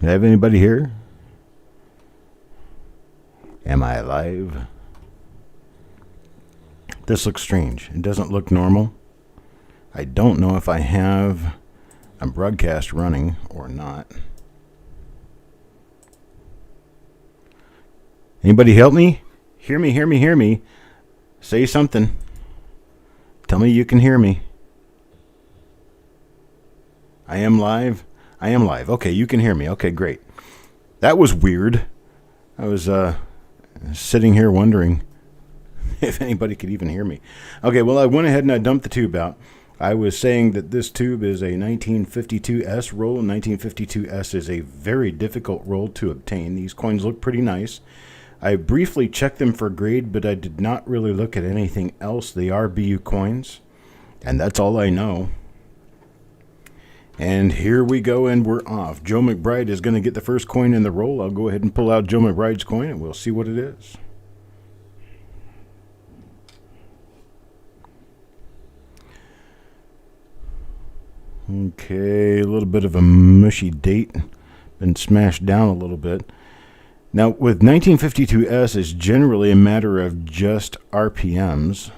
Have anybody here? Am I alive? This looks strange. It doesn't look normal. I don't know if I have a broadcast running or not. Anybody help me? Hear me, hear me, hear me. Say something. Tell me you can hear me. I am live. I am live. Okay, you can hear me. Okay, great. That was weird. I was sitting here wondering if anybody could even hear me. Okay, well, I went ahead and I dumped the tube out. I was saying that this tube is a 1952S roll. 1952S is a very difficult roll to obtain. These coins look pretty nice. I briefly checked them for grade, but I did not really look at anything else. They are BU coins, and that's all I know. And here we go, and we're off. Joe McBride is going to get the first coin in the roll. I'll go ahead and pull out Joe McBride's coin, and we'll see what it is. Okay, a little bit of a mushy date. Been smashed down a little bit. Now, with 1952S, it's generally a matter of just RPMs.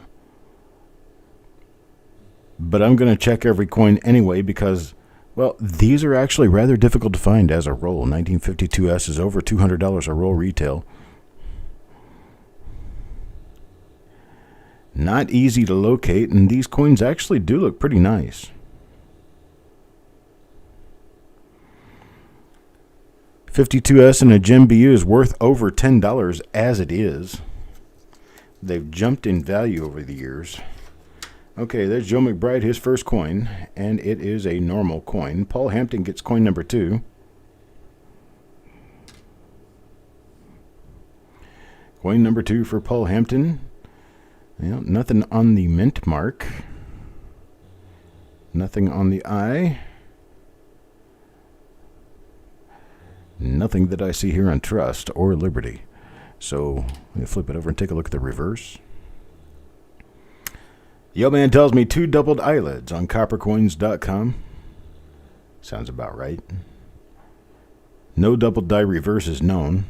But I'm going to check every coin anyway because, well, these are actually rather difficult to find as a roll. 1952S is over $200 a roll retail. Not easy to locate, and these coins actually do look pretty nice. 52S in a Gem BU is worth over $10 as it is. They've jumped in value over the years. Okay, there's Joe McBride, his first coin, and it is a normal coin. Paul Hampton gets coin number 2. Coin number 2 for Paul Hampton. Well, nothing on the mint mark. Nothing on the eye. Nothing that I see here on Trust or Liberty. So, I'm going to flip it over and take a look at the reverse. Yo man tells me 2 doubled eyelids on coppercoins.com. Sounds about right. No double die reverse is known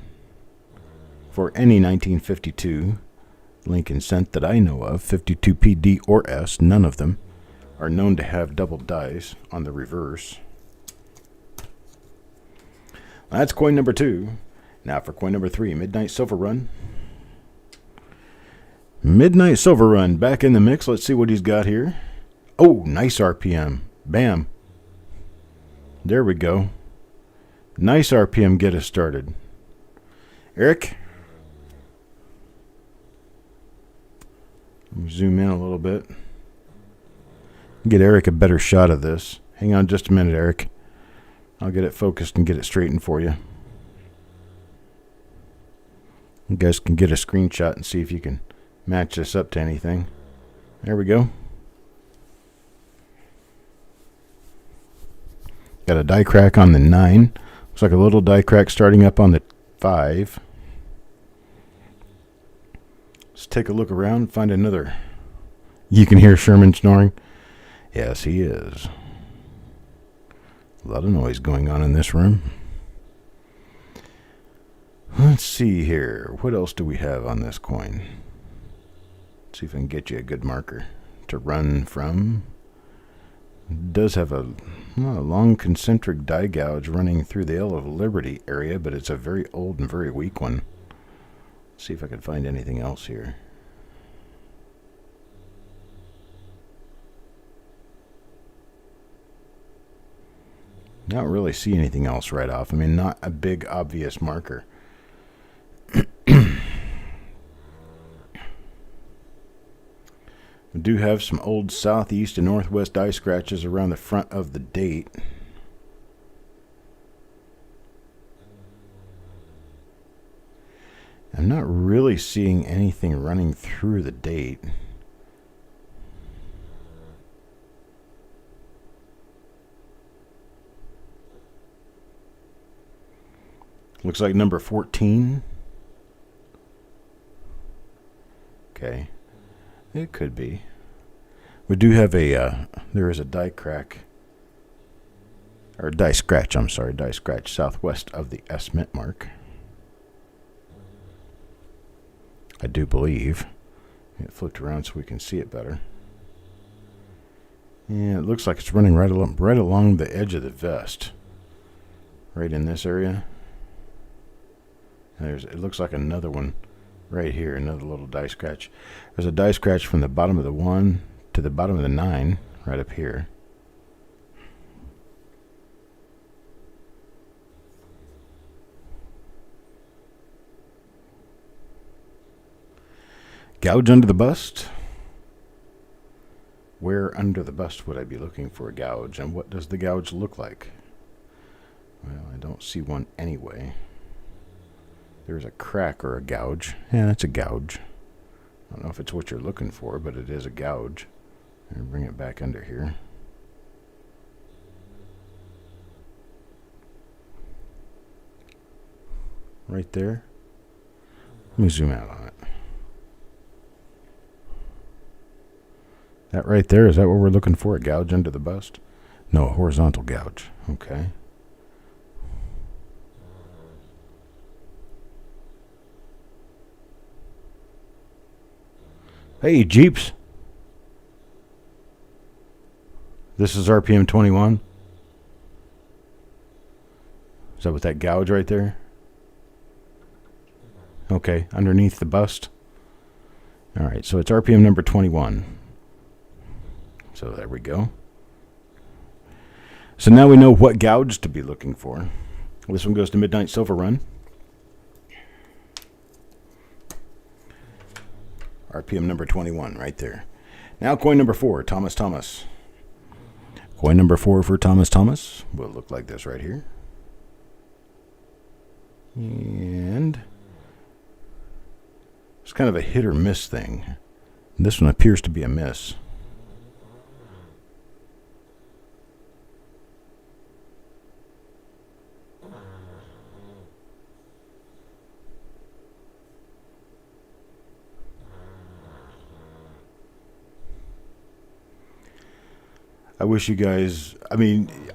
for any 1952 Lincoln cent that I know of. 52PD or S, none of them are known to have double dies on the reverse. That's coin number 2. Now for coin number 3, Midnight Silver Run. Midnight Silver Run back in the mix. Let's see what he's got here. Oh, nice RPM. Bam. There we go. Nice RPM get us started. Eric. Let me zoom in a little bit. Get Eric a better shot of this. Hang on just a minute, Eric. I'll get it focused and get it straightened for you. You guys can get a screenshot and see if you can match this up to anything. There we go. Got a die crack on the 9. Looks like a little die crack starting up on the 5. Let's take a look around and find another. You can hear Sherman snoring? Yes, he is. A lot of noise going on in this room. Let's see here. What else do we have on this coin? Let's see if I can get you a good marker to run from. It does have a long concentric die gouge running through the L of Liberty area, but it's a very old and very weak one. Let's see if I can find anything else here. Not really see anything else right off. I mean, not a big obvious marker. We do have some old southeast and northwest die scratches around the front of the date. I'm not really seeing anything running through the date. Looks like number 14. Okay. It could be. We do have a, there is a die crack Or die scratch, I'm sorry, die scratch, southwest of the S mint mark. I do believe. It flipped around so we can see it better. Yeah, it looks like it's running right along the edge of the vest. Right in this area. It looks like another one right here, another little die scratch. There's a die scratch from the bottom of the 1 to the bottom of the 9, right up here. Gouge under the bust. Where under the bust would I be looking for a gouge, and what does the gouge look like? Well, I don't see one anyway. There's a crack or a gouge. Yeah, that's a gouge. I don't know if it's what you're looking for, but it is a gouge. And bring it back under here. Right there. Let me zoom out on it. That right there, is that what we're looking for? A gouge under the bust? No, a horizontal gouge. Okay. Hey, Jeeps. This is RPM 21. Is that with that gouge right there? Okay, underneath the bust. All right, so it's RPM number 21. So there we go. So now we know what gouge to be looking for. This one goes to Midnight Silver Run. RPM number 21 right there. Now coin number 4, Thomas Thomas. Coin number 4 for Thomas Thomas will look like this right here. And it's kind of a hit or miss thing. This one appears to be a miss. I wish you guys,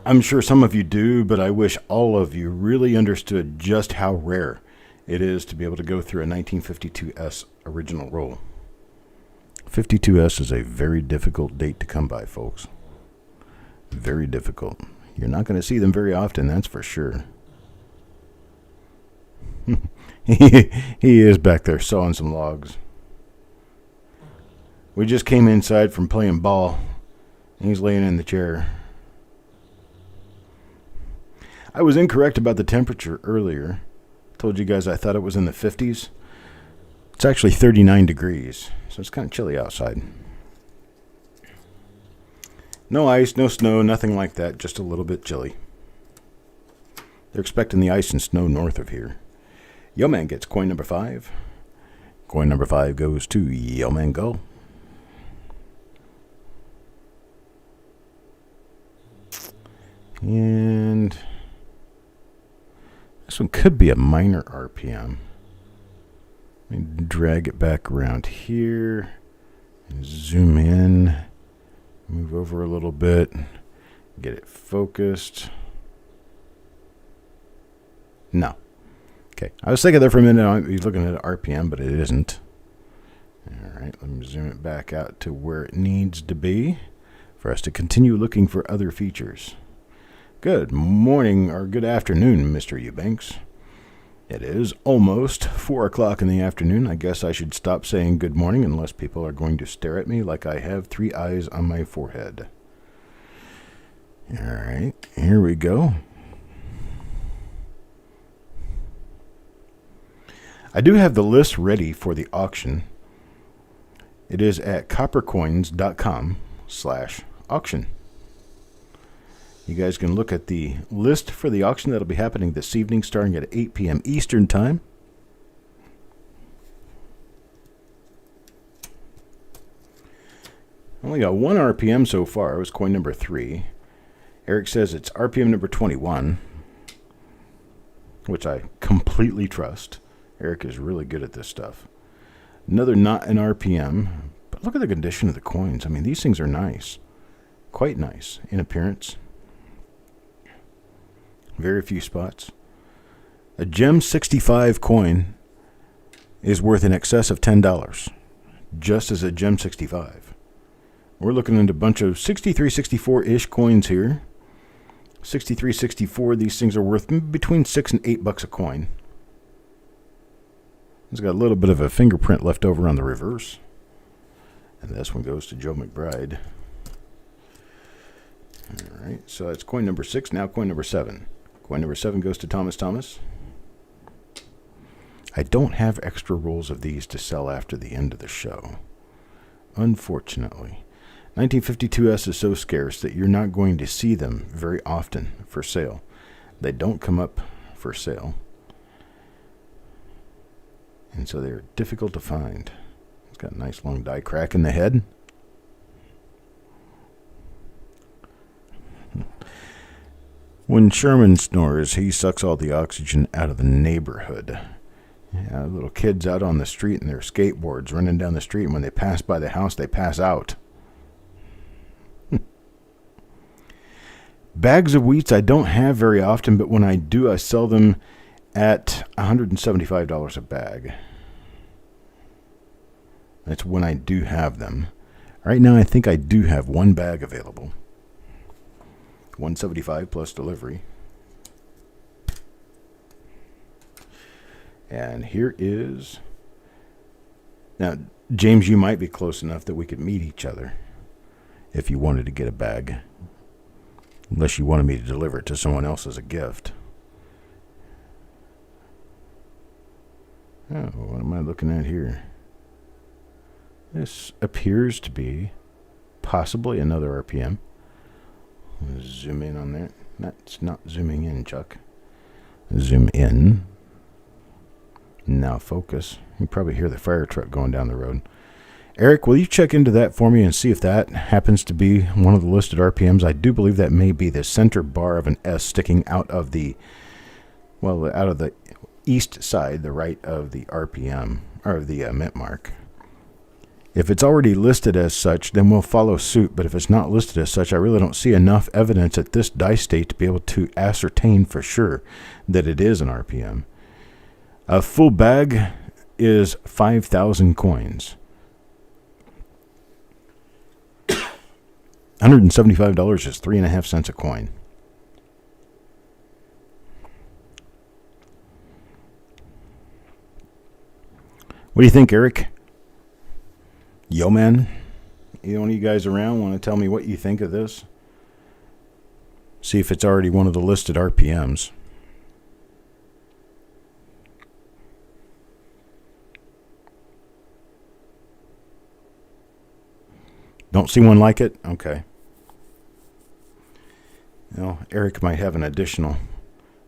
I'm sure some of you do, but I wish all of you really understood just how rare it is to be able to go through a 1952S original roll. 52S is a very difficult date to come by, folks. Very difficult. You're not going to see them very often, that's for sure. He is back there sawing some logs. We just came inside from playing ball. He's laying in the chair. I was incorrect about the temperature earlier. Told you guys I thought it was in the 50s. It's actually 39 degrees, so it's kind of chilly outside. No ice, no snow, nothing like that, just a little bit chilly. They're expecting the ice and snow north of here. Yo Man gets coin number 5. Coin number 5 goes to Yo Man Go. And this one could be a minor RPM. Let me drag it back around here and zoom in, move over a little bit, get it focused. No. Okay, I was thinking there for a minute, I'd be looking at RPM, but it isn't. All right, let me zoom it back out to where it needs to be for us to continue looking for other features. Good morning, or good afternoon, Mr. Eubanks. It is almost 4 o'clock in the afternoon. I guess I should stop saying good morning unless people are going to stare at me like I have 3 eyes on my forehead. All right, here we go. I do have the list ready for the auction. It is at coppercoins.com/auction. You guys can look at the list for the auction that'll be happening this evening starting at 8 p.m. Eastern Time. Only got 1 RPM so far. It was coin number 3. Eric says it's RPM number 21, which I completely trust. Eric is really good at this stuff. Another not an RPM, but look at the condition of the coins. I mean, these things are nice. Quite nice in appearance. Very few spots. A Gem 65 coin is worth in excess of $10, just as a Gem 65. We're looking at a bunch of 63, 64-ish coins here. 63, 64, these things are worth between $6 and $8 a coin. It's got a little bit of a fingerprint left over on the reverse. And this one goes to Joe McBride. All right, so that's coin number 6. Now coin number 7. Coin number 7 goes to Thomas Thomas. I don't have extra rolls of these to sell after the end of the show, unfortunately. 1952S is so scarce that you're not going to see them very often for sale. They don't come up for sale, and so they're difficult to find. It's got a nice long die crack in the head. When Sherman snores, he sucks all the oxygen out of the neighborhood. Yeah, little kids out on the street in their skateboards running down the street, and when they pass by the house, they pass out. Bags of wheats I don't have very often, but when I do, I sell them at $175 a bag. That's when I do have them. Right now, I think I do have one bag available. $175 plus delivery. And here is... Now, James, you might be close enough that we could meet each other if you wanted to get a bag. Unless you wanted me to deliver it to someone else as a gift. Oh, what am I looking at here? This appears to be possibly another RPM. Zoom in on that. That's not zooming in, Chuck. Zoom in. Now focus. You can probably hear the fire truck going down the road. Eric, will you check into that for me and see if that happens to be one of the listed RPMs? I do believe that may be the center bar of an S sticking out of the, well, out of the east side, the right of the RPM, or the mint mark. If it's already listed as such, then we'll follow suit. But if it's not listed as such, I really don't see enough evidence at this die state to be able to ascertain for sure that it is an RPM. A full bag is 5,000 coins. $175 is 3.5 cents a coin. What do you think, Eric? Yo, man. Either one of you guys around want to tell me what you think of this? See if it's already one of the listed RPMs. Don't see one like it? Okay. Well, Eric might have an additional.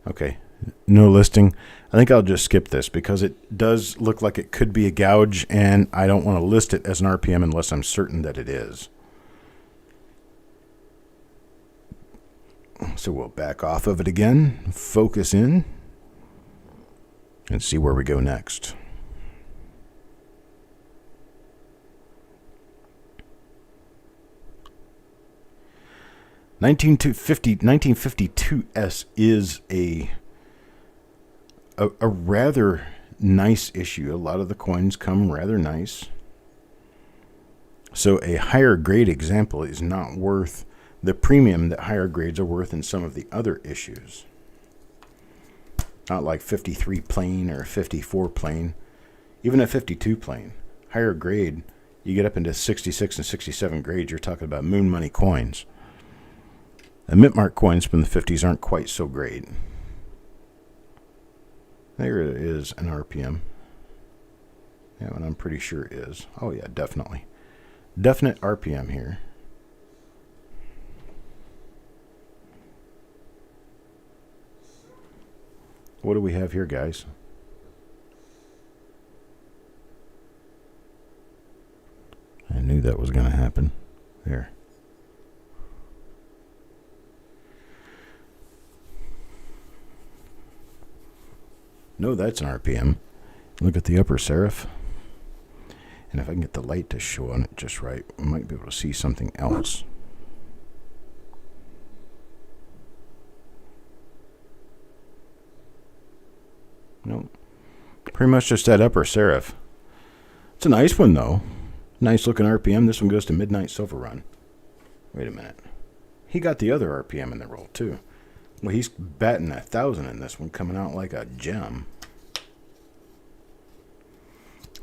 Okay. No listing. I think I'll just skip this because it does look like it could be a gouge, and I don't want to list it as an RPM unless I'm certain that it is. So we'll back off of it again, focus in, and see where we go next. $1952S is a rather nice issue. A lot of the coins come rather nice. So a higher grade example is not worth the premium that higher grades are worth in some of the other issues. Not like 53 plain or 54 plain. Even a 52 plain. Higher grade, you get up into 66 and 67 grades, you're talking about moon money coins. The mint mark coins from the 50s aren't quite so great. There it is, an RPM. Yeah, and I'm pretty sure it is. Oh yeah, definitely. Definite RPM here. What do we have here, guys? I knew that was going to happen. There. No, that's an RPM. Look at the upper serif. And if I can get the light to show on it just right, we might be able to see something else. Nope. Pretty much just that upper serif. It's a nice one, though. Nice looking RPM. This one goes to Midnight Silver Run. Wait a minute. He got the other RPM in the roll, too. Well, he's batting 1,000 in this one, coming out like a gem.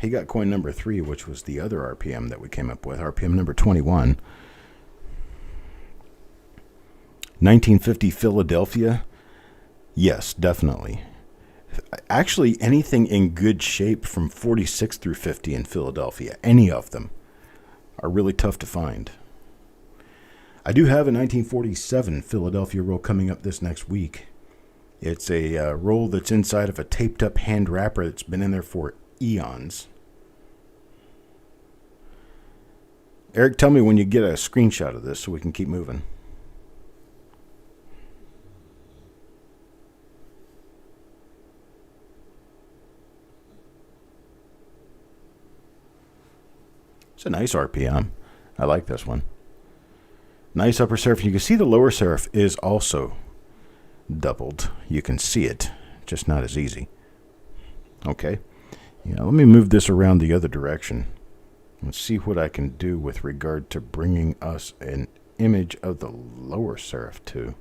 He got coin number 3, which was the other RPM that we came up with, RPM number 21. 1950 Philadelphia. Yes, definitely. Actually, anything in good shape from 46 through 50 in Philadelphia, any of them, are really tough to find. I do have a 1947 Philadelphia roll coming up this next week. It's a roll that's inside of a taped-up hand wrapper that's been in there for eons. Eric, tell me when you get a screenshot of this so we can keep moving. It's a nice RPM. I like this one. Nice upper serif. You can see the lower serif is also doubled. You can see it, just not as easy. Okay. Yeah, let me move this around the other direction and see what I can do with regard to bringing us an image of the lower serif too.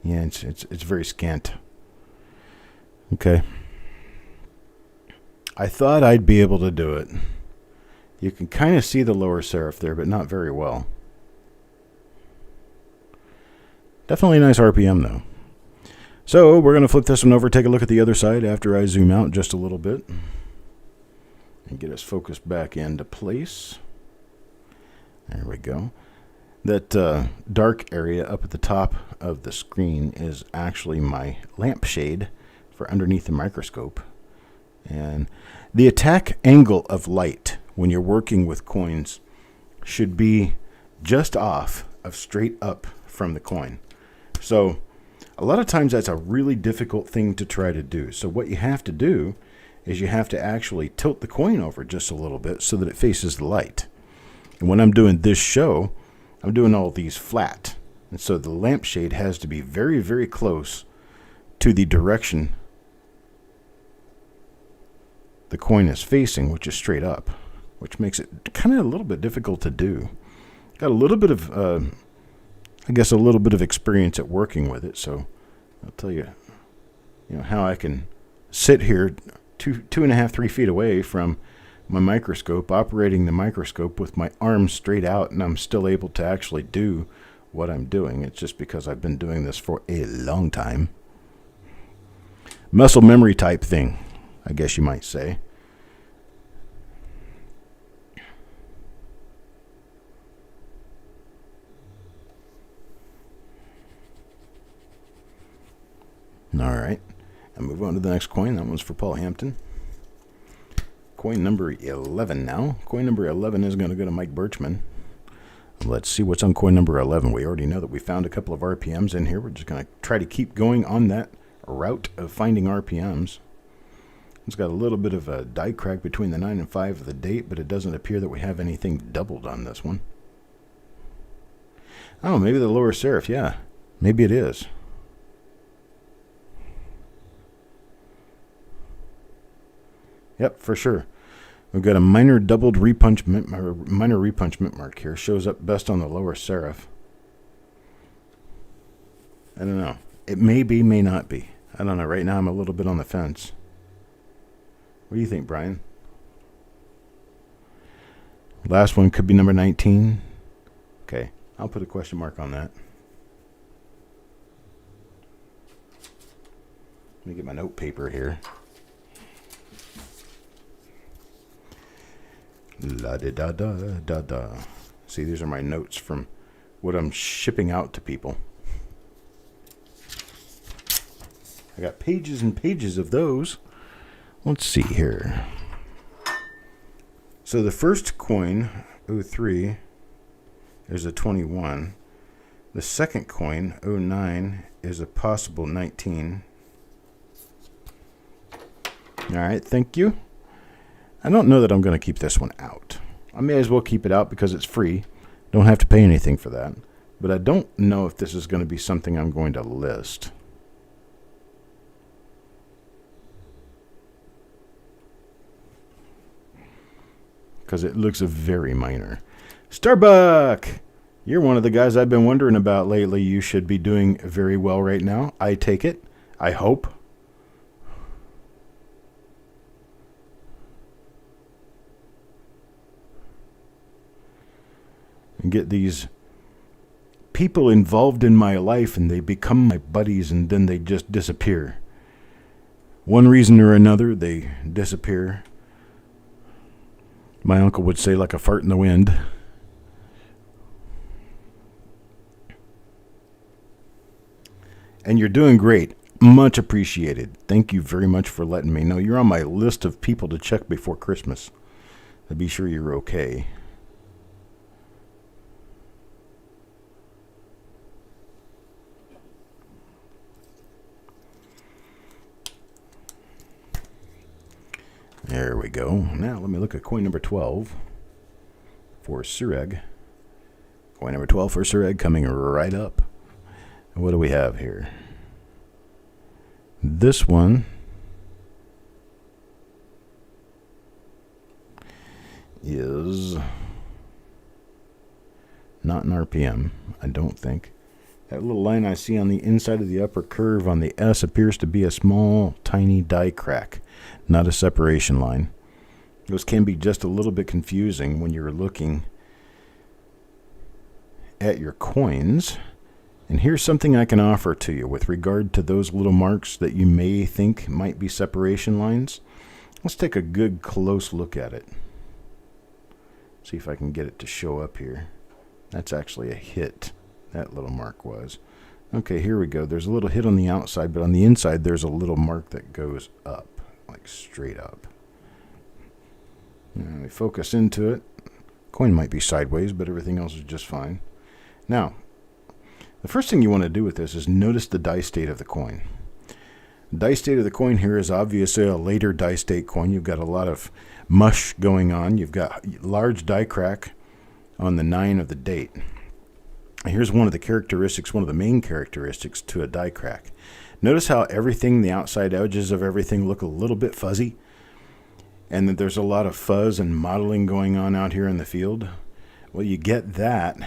Yeah, it's very scant. Okay. I thought I'd be able to do it. You can kind of see the lower serif there, but not very well. Definitely a nice RPM, though. So we're going to flip this one over, take a look at the other side after I zoom out just a little bit and get us focused back into place. There we go. That dark area up at the top of the screen is actually my lampshade for underneath the microscope. And the attack angle of light when you're working with coins should be just off of straight up from the coin. So a lot of times that's a really difficult thing to try to do. So what you have to do is you have to actually tilt the coin over just a little bit so that it faces the light. And when I'm doing this show, I'm doing all these flat. And so the lampshade has to be very, very close to the direction the coin is facing, which is straight up, which makes it kind of a little bit difficult to do. Got a little bit of, I guess, a little bit of experience at working with it, so I'll tell you, how I can sit here 2.5, 3 feet away from my microscope, operating the microscope with my arms straight out, and I'm still able to actually do what I'm doing. It's just because I've been doing this for a long time. Muscle memory type thing, I guess you might say. All right. And move on to the next coin. That one's for Paul Hampton. Coin number 11 now. Coin number 11 is going to go to Mike Birchman. Let's see what's on coin number 11. We already know that we found a couple of RPMs in here. We're just going to try to keep going on that route of finding RPMs. It's got a little bit of a die crack between the 9 and 5 of the date, but it doesn't appear that we have anything doubled on this one. Oh, maybe the lower serif. Yeah, maybe it is. Yep, for sure. We've got a minor doubled repunchment, or minor repunchment mark here. Shows up best on the lower serif. I don't know. It may be, may not be. I don't know. Right now I'm a little bit on the fence. What do you think, Brian? Last one could be number 19. Okay, I'll put a question mark on that. Let me get my note paper here. La da da da da da. See, these are my notes from what I'm shipping out to people. I got pages and pages of those. Let's see here. So the first coin, 03, is a 21. The second coin, 09, is a possible 19. All right, thank you. I don't know that I'm going to keep this one out. I may as well keep it out because it's free. Don't have to pay anything for that. but I don't know if this is going to be something I'm going to list. Because it looks very minor. Starbuck! You're one of the guys I've been wondering about lately. You should be doing very well right now. I take it. I hope. And get these people involved in my life and they become my buddies and then they just disappear. One reason or another, they disappear. My uncle would say, like a fart in the wind. And you're doing great. Much appreciated. Thank you very much for letting me know. You're on my list of people to check before Christmas to be sure you're okay. There we go. Now let me look at coin number 12 for Sureg. Coin number 12 for Sureg coming right up. What do we have here? This one is not an RPM, I don't think. That little line I see on the inside of the upper curve on the S appears to be a small, tiny die crack, not a separation line. Those can be just a little bit confusing when you're looking at your coins. And here's something I can offer to you with regard to those little marks that you may think might be separation lines. Let's take a good close look at it. See if I can get it to show up here. That's actually a hit. That little mark was. Okay, here we go. There's a little hit on the outside, but on the inside there's a little mark that goes up, like straight up. Now we focus into it. Coin might be sideways, but everything else is just fine. Now, the first thing you want to do with this is notice the die state of the coin. The die state of the coin here is obviously a later die state coin. You've got a lot of mush going on. You've got large die crack on the 9 of the date. Here's one of the characteristics, one of the main characteristics to a die crack. Notice how everything, the outside edges of everything look a little bit fuzzy, and that there's a lot of fuzz and modeling going on out here in the field. Well, you get that,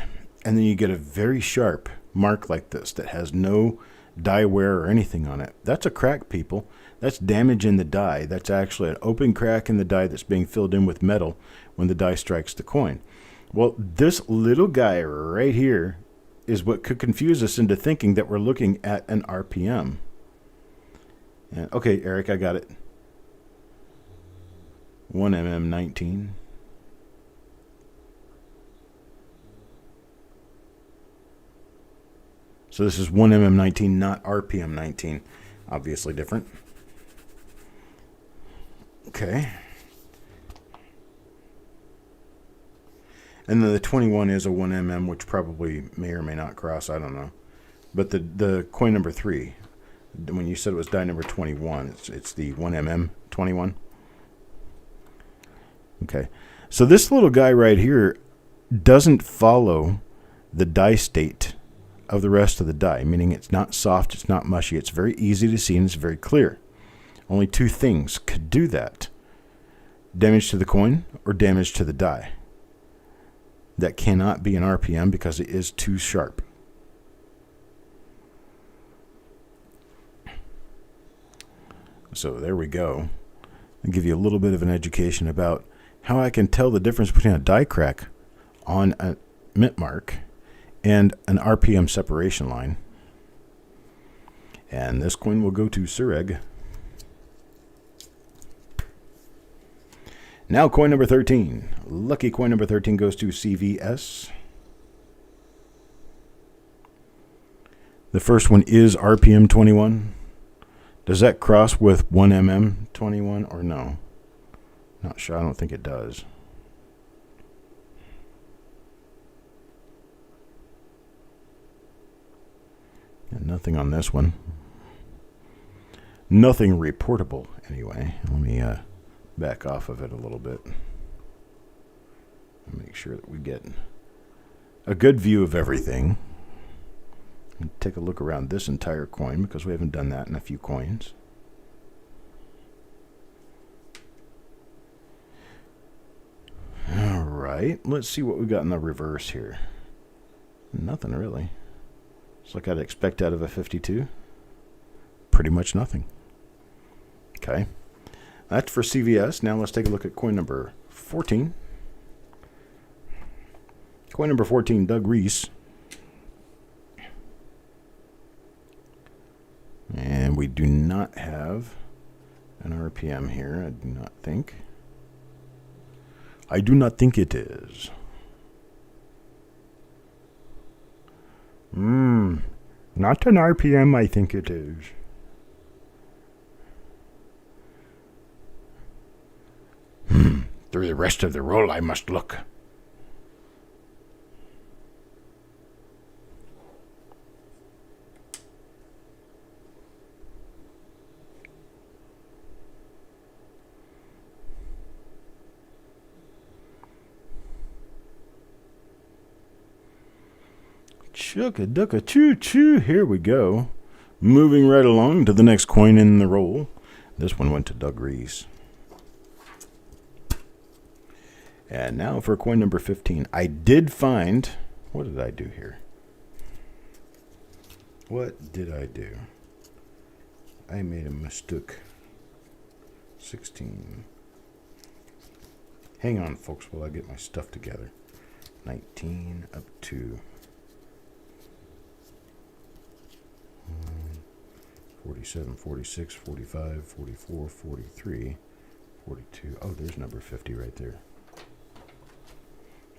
and then you get a very sharp mark like this that has no die wear or anything on it. That's a crack, people. That's damage in the die. That's actually an open crack in the die that's being filled in with metal when the die strikes the coin. Well, this little guy right here is what could confuse us into thinking that we're looking at an RPM. And, okay, Eric, I got it. 1mm19. So this is 1mm19, not RPM19. Obviously different. Okay. And then the 21 is a 1mm, which probably may or may not cross. I don't know. But the coin number 3, when you said it was die number 21, it's the 1mm 21. Okay. So this little guy right here doesn't follow the die state of the rest of the die, meaning it's not soft, it's not mushy, it's very easy to see, and it's very clear. Only two things could do that: damage to the coin or damage to the die. That cannot be an RPM because it is too sharp. So there we go. I'll give you a little bit of an education about how I can tell the difference between a die crack on a mint mark and an RPM separation line. And this coin will go to Sureg. Now coin number 13. Lucky coin number 13 goes to CVS. The first one is RPM 21. Does that cross with 1mm 21 or no? Not sure. I don't think it does. And nothing on this one. Nothing reportable anyway. Let me back off of it a little bit. Make sure that we get a good view of everything. Take a look around this entire coin because we haven't done that in a few coins. All right, let's see what we got in the reverse here. Nothing really. It's like I'd expect out of a 52. Pretty much nothing. Okay, that's for CVS. Now let's take a look at coin number 14. Coin number 14, Doug Reese. And we do not have an RPM here, I do not think. I do not think it is. Not an RPM, I think it is. Through the rest of the roll I must look. Chuck-a-duck-a-choo-choo. Here we go. Moving right along to the next coin in the roll. This one went to Doug Reese. And now for coin number 15. I did find... What did I do here? What did I do? I made a mistake. 16. Hang on, folks, while I get my stuff together. 19 up to... 47, 46, 45, 44, 43, 42. Oh, there's number 50 right there.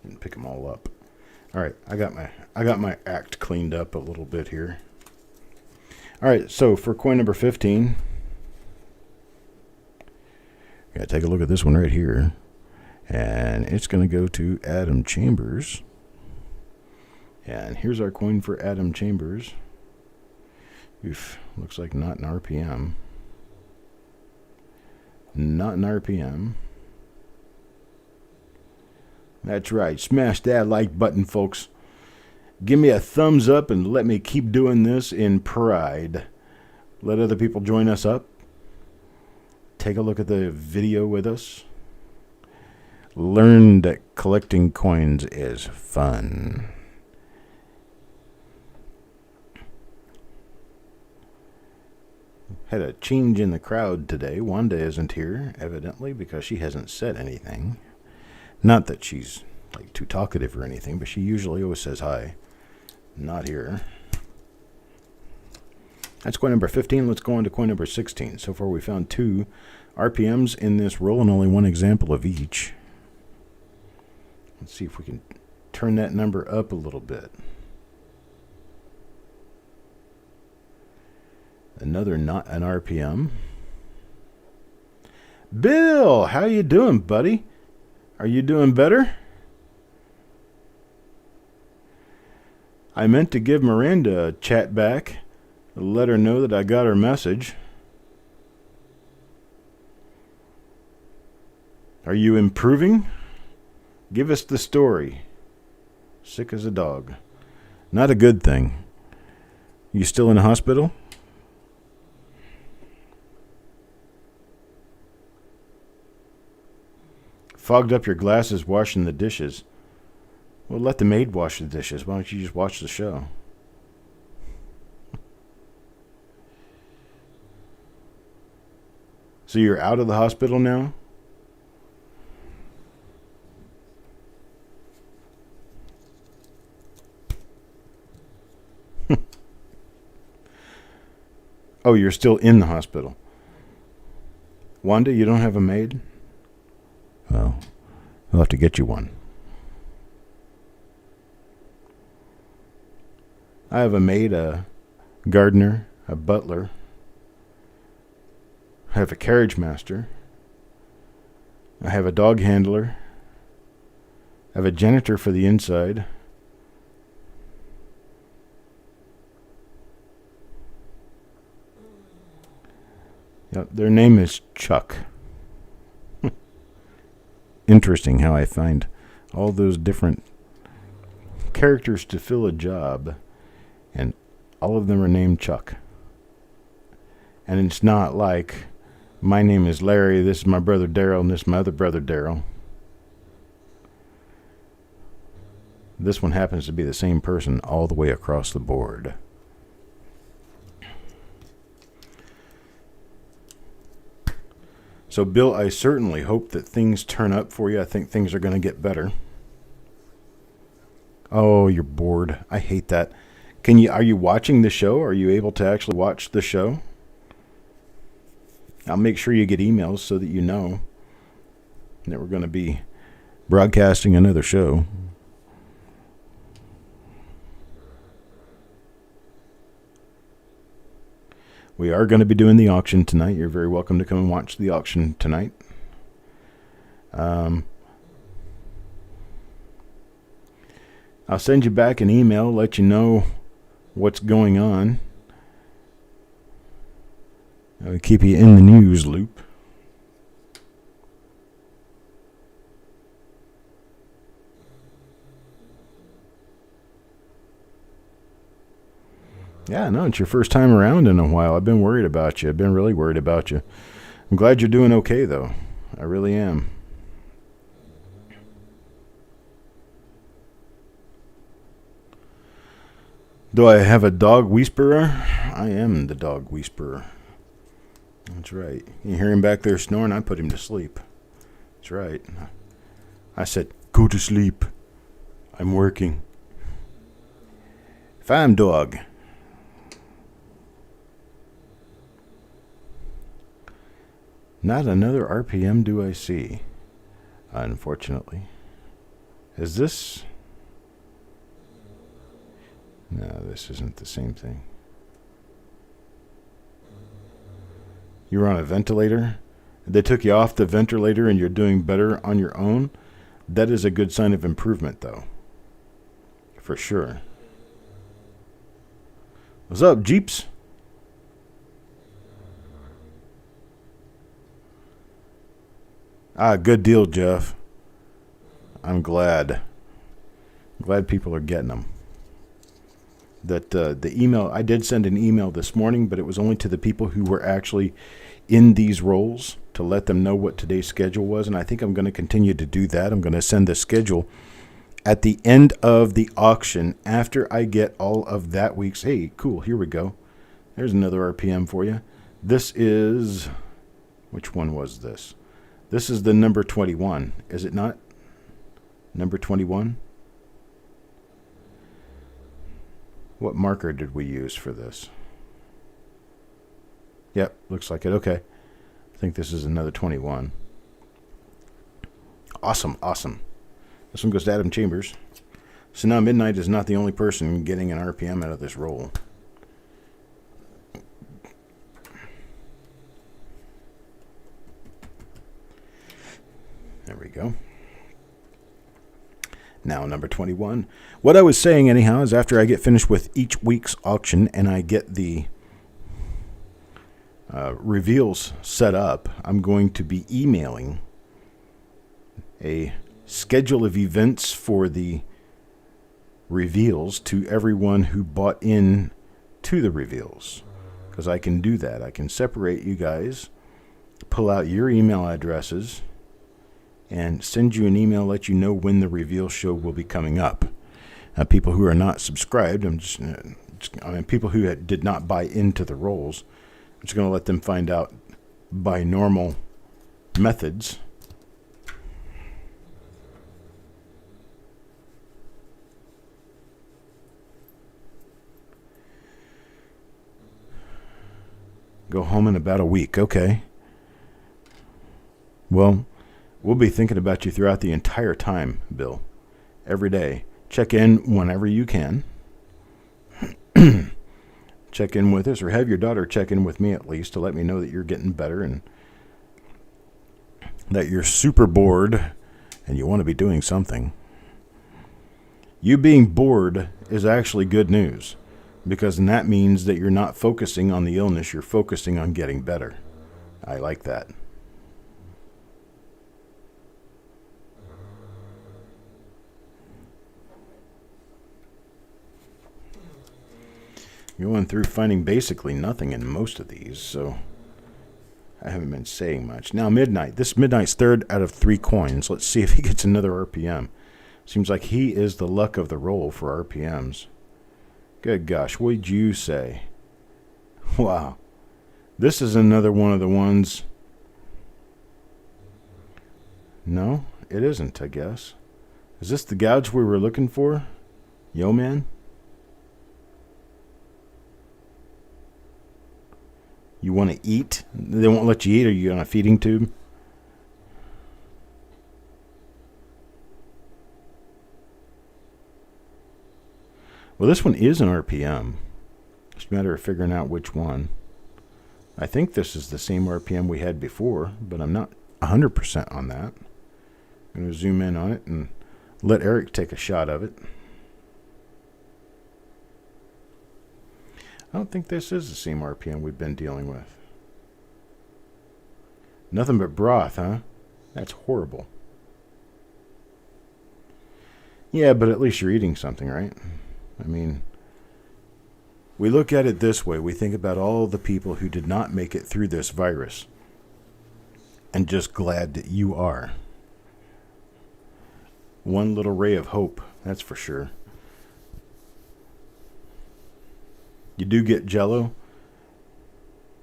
Didn't pick them all up. All right, I got my act cleaned up a little bit here. All right, so for coin number 15, gotta take a look at this one right here, and it's gonna go to Adam Chambers. And here's our coin for Adam Chambers. Oof, looks like not an RPM. Not an RPM. That's right. Smash that like button, folks. Give me a thumbs up and let me keep doing this in pride. Let other people join us up. Take a look at the video with us. Learn that collecting coins is fun. Had a change in the crowd today. Wanda isn't here, evidently, because she hasn't said anything. Not that she's like too talkative or anything, but she usually always says hi. Not here. That's coin number 15. Let's go on to coin number 16. So far we found 2 RPMs in this roll and only one example of each. Let's see if we can turn that number up a little bit. Another not an RPM. Bill, how you doing, buddy? Are you doing better? I meant to give Miranda a chat back, let her know that I got her message. Are you improving? Give us the story. Sick as a dog. Not a good thing. You still in the hospital? Fogged up your glasses washing the dishes. Well, let the maid wash the dishes. Why don't you just watch the show? So you're out of the hospital now? Oh, you're still in the hospital. Wanda, you don't have a maid? Well, I'll have to get you one. I have a maid, a gardener, a butler. I have a carriage master. I have a dog handler. I have a janitor for the inside. Yep, their name is Chuck. Interesting how I find all those different characters to fill a job, and All of them are named Chuck. And it's not like, my name is Larry, this is my brother Daryl, and this is my other brother Daryl. This one happens to be the same person all the way across the board. So, Bill, I certainly hope that things turn up for you. I think things are going to get better. Oh, you're bored. I hate that. Are you watching the show? Are you able to actually watch the show? I'll make sure you get emails so that you know that we're going to be broadcasting another show. We are going to be doing the auction tonight. You're very welcome to come and watch the auction tonight. I'll send you back an email, let you know what's going on. I'll keep you in the news loop. Yeah, no, it's your first time around in a while. I've been worried about you. I've been really worried about you. I'm glad you're doing okay, though. I really am. Do I have a dog whisperer? I am the dog whisperer. That's right. You hear him back there snoring? I put him to sleep. That's right. I said, go to sleep. I'm working. Fine, dog. Not another RPM do I see, unfortunately. Is this? No, this isn't the same thing. You're on a ventilator? They took you off the ventilator and you're doing better on your own? That is a good sign of improvement, though. For sure. What's up, Jeeps? Good deal, Jeff. I'm glad. Glad people are getting them. That the email, I did send an email this morning, but it was only to the people who were actually in these roles to let them know what today's schedule was, and I think I'm going to continue to do that. I'm going to send the schedule at the end of the auction after I get all of that week's. Hey, cool, here we go. There's another RPM for you. This is, which one was this? This is the number 21, is it not? Number 21? What marker did we use for this? Yep, looks like it. Okay. I think this is another 21. Awesome, awesome. This one goes to Adam Chambers. So now Midnight is not the only person getting an RPM out of this roll. There we go. Now, number 21. What I was saying, anyhow, is after I get finished with each week's auction and I get the reveals set up, I'm going to be emailing a schedule of events for the reveals to everyone who bought in to the reveals. Because I can do that. I can separate you guys, pull out your email addresses, and send you an email, let you know when the reveal show will be coming up. People who are not subscribed, people who did not buy into the rolls, I'm just going to let them find out by normal methods. Go home in about a week. Okay. Well, we'll be thinking about you throughout the entire time, Bill. Every day. Check in whenever you can. Check in with us, or have your daughter check in with me at least to let me know that you're getting better and that you're super bored and you want to be doing something. You being bored is actually good news, because that means that you're not focusing on the illness, you're focusing on getting better. I like that. Going through finding basically nothing in most of these, so I haven't been saying much. Now, Midnight. This Midnight's third out of 3 coins. Let's see if he gets another RPM. Seems like he is the luck of the roll for RPMs. Good gosh, what'd you say? Wow. This is another one of the ones. No, it isn't, I guess. Is this the gouge we were looking for? Yo, man? You want to eat? They won't let you eat. Are you on a feeding tube? Well, this one is an RPM. It's a matter of figuring out which one. I think this is the same RPM we had before, but I'm not 100% on that. I'm going to zoom in on it and let Eric take a shot of it. I don't think this is the same RPM we've been dealing with. Nothing but broth, huh? That's horrible. Yeah, but at least you're eating something, right? I mean, we look at it this way. We think about all the people who did not make it through this virus. And just glad that you are. One little ray of hope, that's for sure. You do get Jell-O.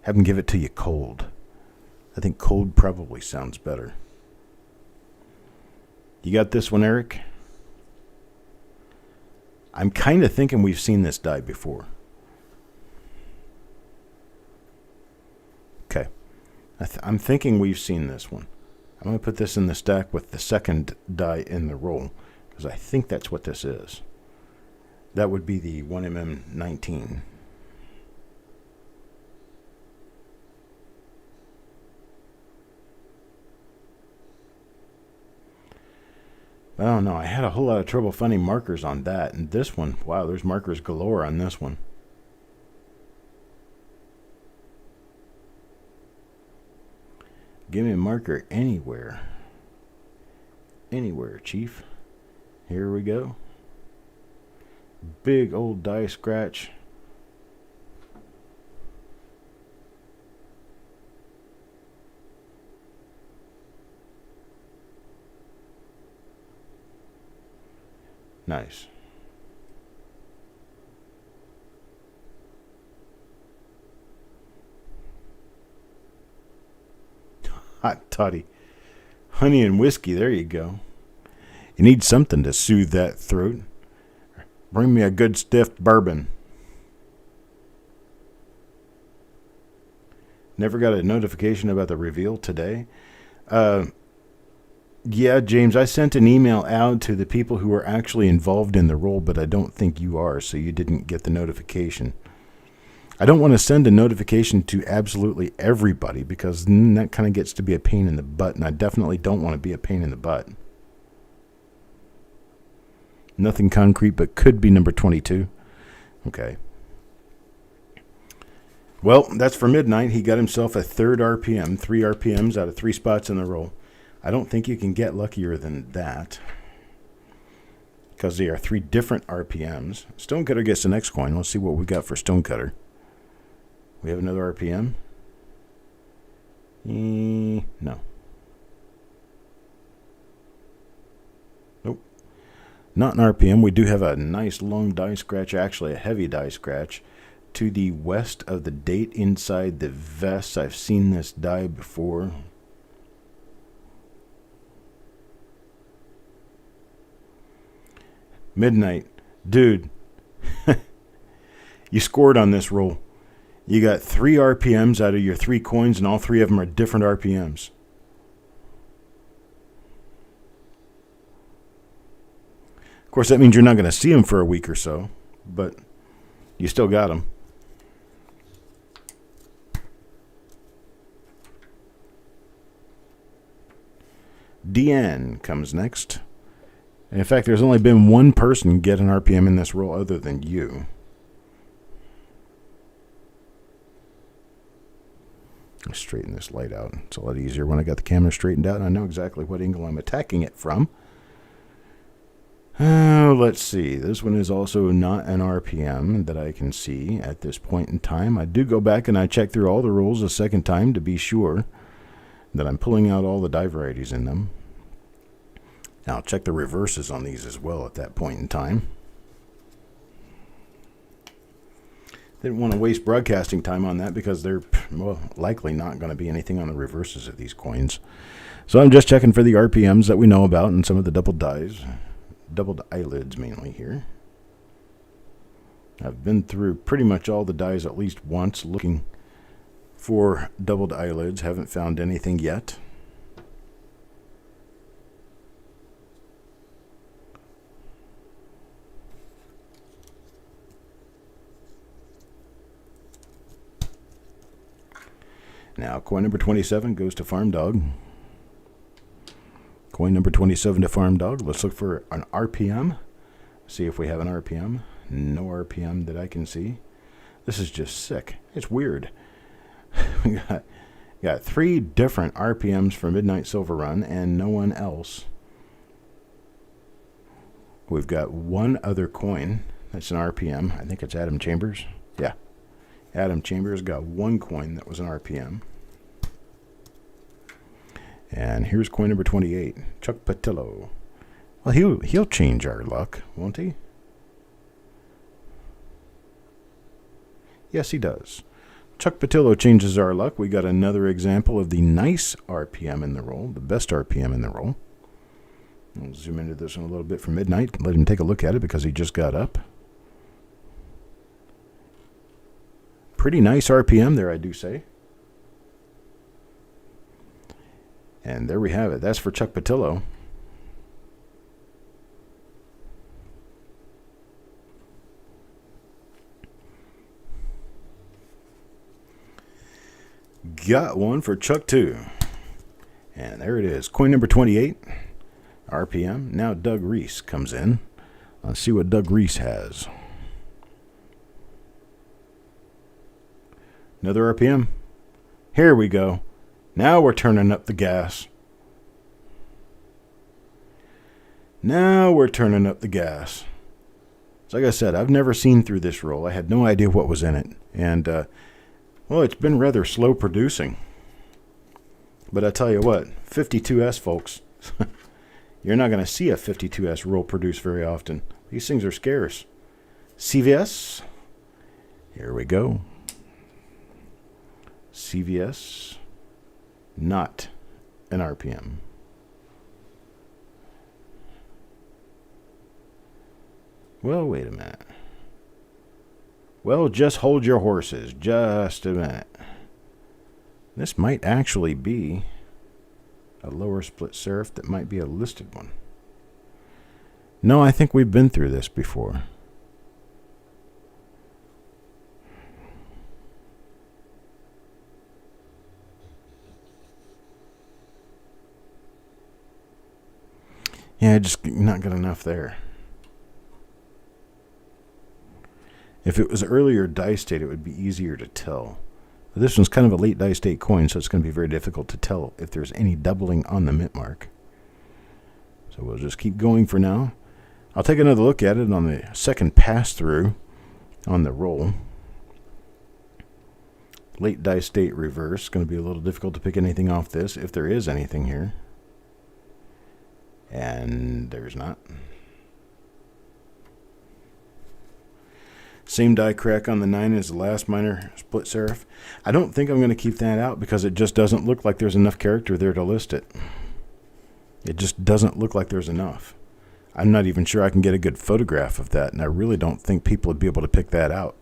Have them give it to you cold. I think cold probably sounds better. You got this one, Eric? I'm kind of thinking we've seen this die before. Okay. I'm thinking we've seen this one. I'm going to put this in the stack with the second die in the roll, because I think that's what this is. That would be the 1mm19. I don't know. I had a whole lot of trouble finding markers on that. And this one, wow, there's markers galore on this one. Give me a marker anywhere. Anywhere, Chief. Here we go. Big old die scratch. Nice. Hot toddy. Honey and whiskey, there you go. You need something to soothe that throat. Bring me a good stiff bourbon. Never got a notification about the reveal today. Yeah, James, I sent an email out to the people who were actually involved in the role, but I don't think you are, so you didn't get the notification. I don't want to send a notification to absolutely everybody, because then that kind of gets to be a pain in the butt, and I definitely don't want to be a pain in the butt. Nothing concrete, but could be number 22. Okay. Well, that's for Midnight. He got himself a third RPM, 3 RPMs out of 3 spots in the roll. I don't think you can get luckier than that, because they are 3 different RPMs. Stonecutter gets the next coin. Let's see what we got for Stonecutter. We have another RPM? No. Nope. Not an RPM. We do have a nice long die scratch, actually a heavy die scratch, to the west of the date inside the vest. I've seen this die before. Midnight. Dude, you scored on this roll. You got 3 RPMs out of your 3 coins, and all 3 of them are different RPMs. Of course, that means you're not going to see them for a week or so, but you still got them. DN comes next. In fact, there's only been one person get an RPM in this roll other than you. I'll straighten this light out. It's a lot easier when I got the camera straightened out and I know exactly what angle I'm attacking it from. Let's see. This one is also not an RPM that I can see at this point in time. I do go back and I check through all the rolls a second time to be sure that I'm pulling out all the die varieties in them. Now I'll check the reverses on these as well at that point in time. Didn't want to waste broadcasting time on that because they're likely not going to be anything on the reverses of these coins. So I'm just checking for the RPMs that we know about and some of the double dies. Doubled eyelids mainly here. I've been through pretty much all the dies at least once looking for doubled eyelids. Haven't found anything yet. Now, coin number 27 goes to Farm Dog. Coin number 27 to Farm Dog. Let's look for an RPM. See if we have an RPM. No RPM that I can see. This is just sick. It's weird. We got 3 different RPMs for Midnight Silver Run and no one else. We've got one other coin that's an RPM. I think it's Adam Chambers. Yeah. Adam Chambers got one coin that was an RPM. And here's coin number 28, Chuck Patillo. Well, he'll change our luck, won't he? Yes, he does. Chuck Patillo changes our luck. We got another example of the nice RPM in the roll, the best RPM in the roll. I'll zoom into this one a little bit for Midnight. Let him take a look at it because he just got up. Pretty nice RPM there, I do say. And there we have it. That's for Chuck Patillo. Got one for Chuck too. And there it is. Coin number 28. RPM. Now Doug Reese comes in. Let's see what Doug Reese has. Another RPM. Here we go. Now we're turning up the gas. Now we're turning up the gas. So like I said, I've never seen through this roll. I had no idea what was in it. And, well, it's been rather slow producing. But I tell you what, 52S, folks. You're not going to see a 52S roll produced very often. These things are scarce. CVS. Here we go. CVS. Not an RPM. Well, wait a minute. Well, just hold your horses. Just a minute. This might actually be a lower split serif that might be a listed one. No, I think we've been through this before. Yeah, just not good enough there. If it was earlier dice date, it would be easier to tell. But this one's kind of a late dice date coin, so it's going to be very difficult to tell if there's any doubling on the mint mark. So we'll just keep going for now. I'll take another look at it on the second pass-through on the roll. Late dice date reverse. Going to be a little difficult to pick anything off this, if there is anything here. And there's not. Same die crack on the 9 as the last minor split serif. I don't think I'm going to keep that out because it just doesn't look like there's enough character there to list it. It just doesn't look like there's enough. I'm not even sure I can get a good photograph of that, and I really don't think people would be able to pick that out.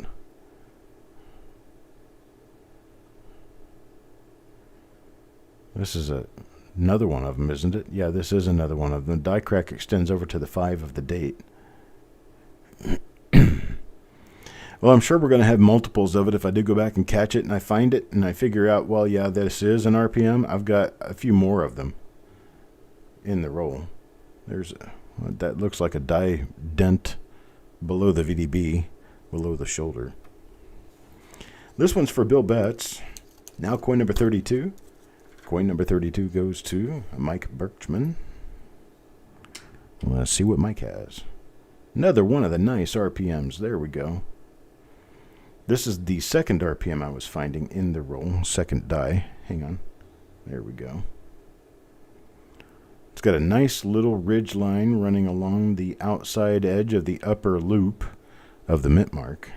This is another one of them, isn't it? Yeah, this is another one of them. The die crack extends over to the 5 of the date. Well, I'm sure we're going to have multiples of it if I do go back and catch it and I find it and I figure out, well, yeah, this is an RPM. I've got a few more of them in the roll. There's that looks like a die dent below the VDB, below the shoulder. This one's for Bill Betts. Now coin number 32. Coin number 32 goes to Mike Birchman. Let's see what Mike has. Another one of the nice RPMs. There we go. This is the second RPM I was finding in the roll. Second die. Hang on. There we go. It's got a nice little ridge line running along the outside edge of the upper loop of the mint mark.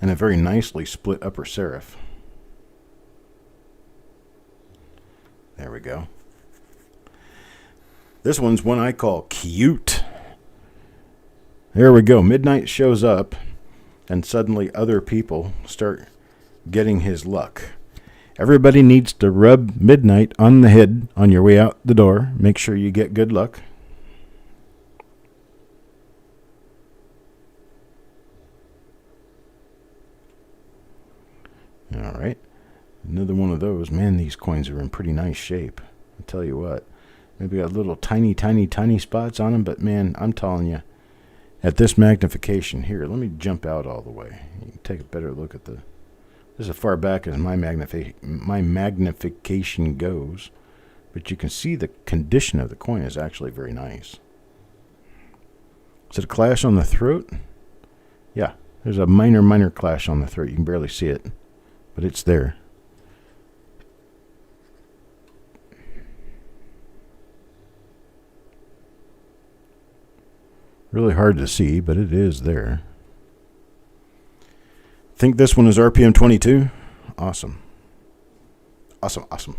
And a very nicely split upper serif. There we go. This one's one I call cute. There we go. Midnight shows up, and suddenly other people start getting his luck. Everybody needs to rub Midnight on the head on your way out the door. Make sure you get good luck. All right. Another one of those. Man, these coins are in pretty nice shape. I'll tell you what. Maybe got little tiny spots on them, but man, I'm telling you, at this magnification here, let me jump out all the way. You can take a better look at the. This is as far back as my magnification goes, but you can see the condition of the coin is actually very nice. Is it a clash on the throat? Yeah, there's a minor clash on the throat. You can barely see it, but it's there. Really hard to see, but it is there. Think this one is RPM 22? Awesome. Awesome.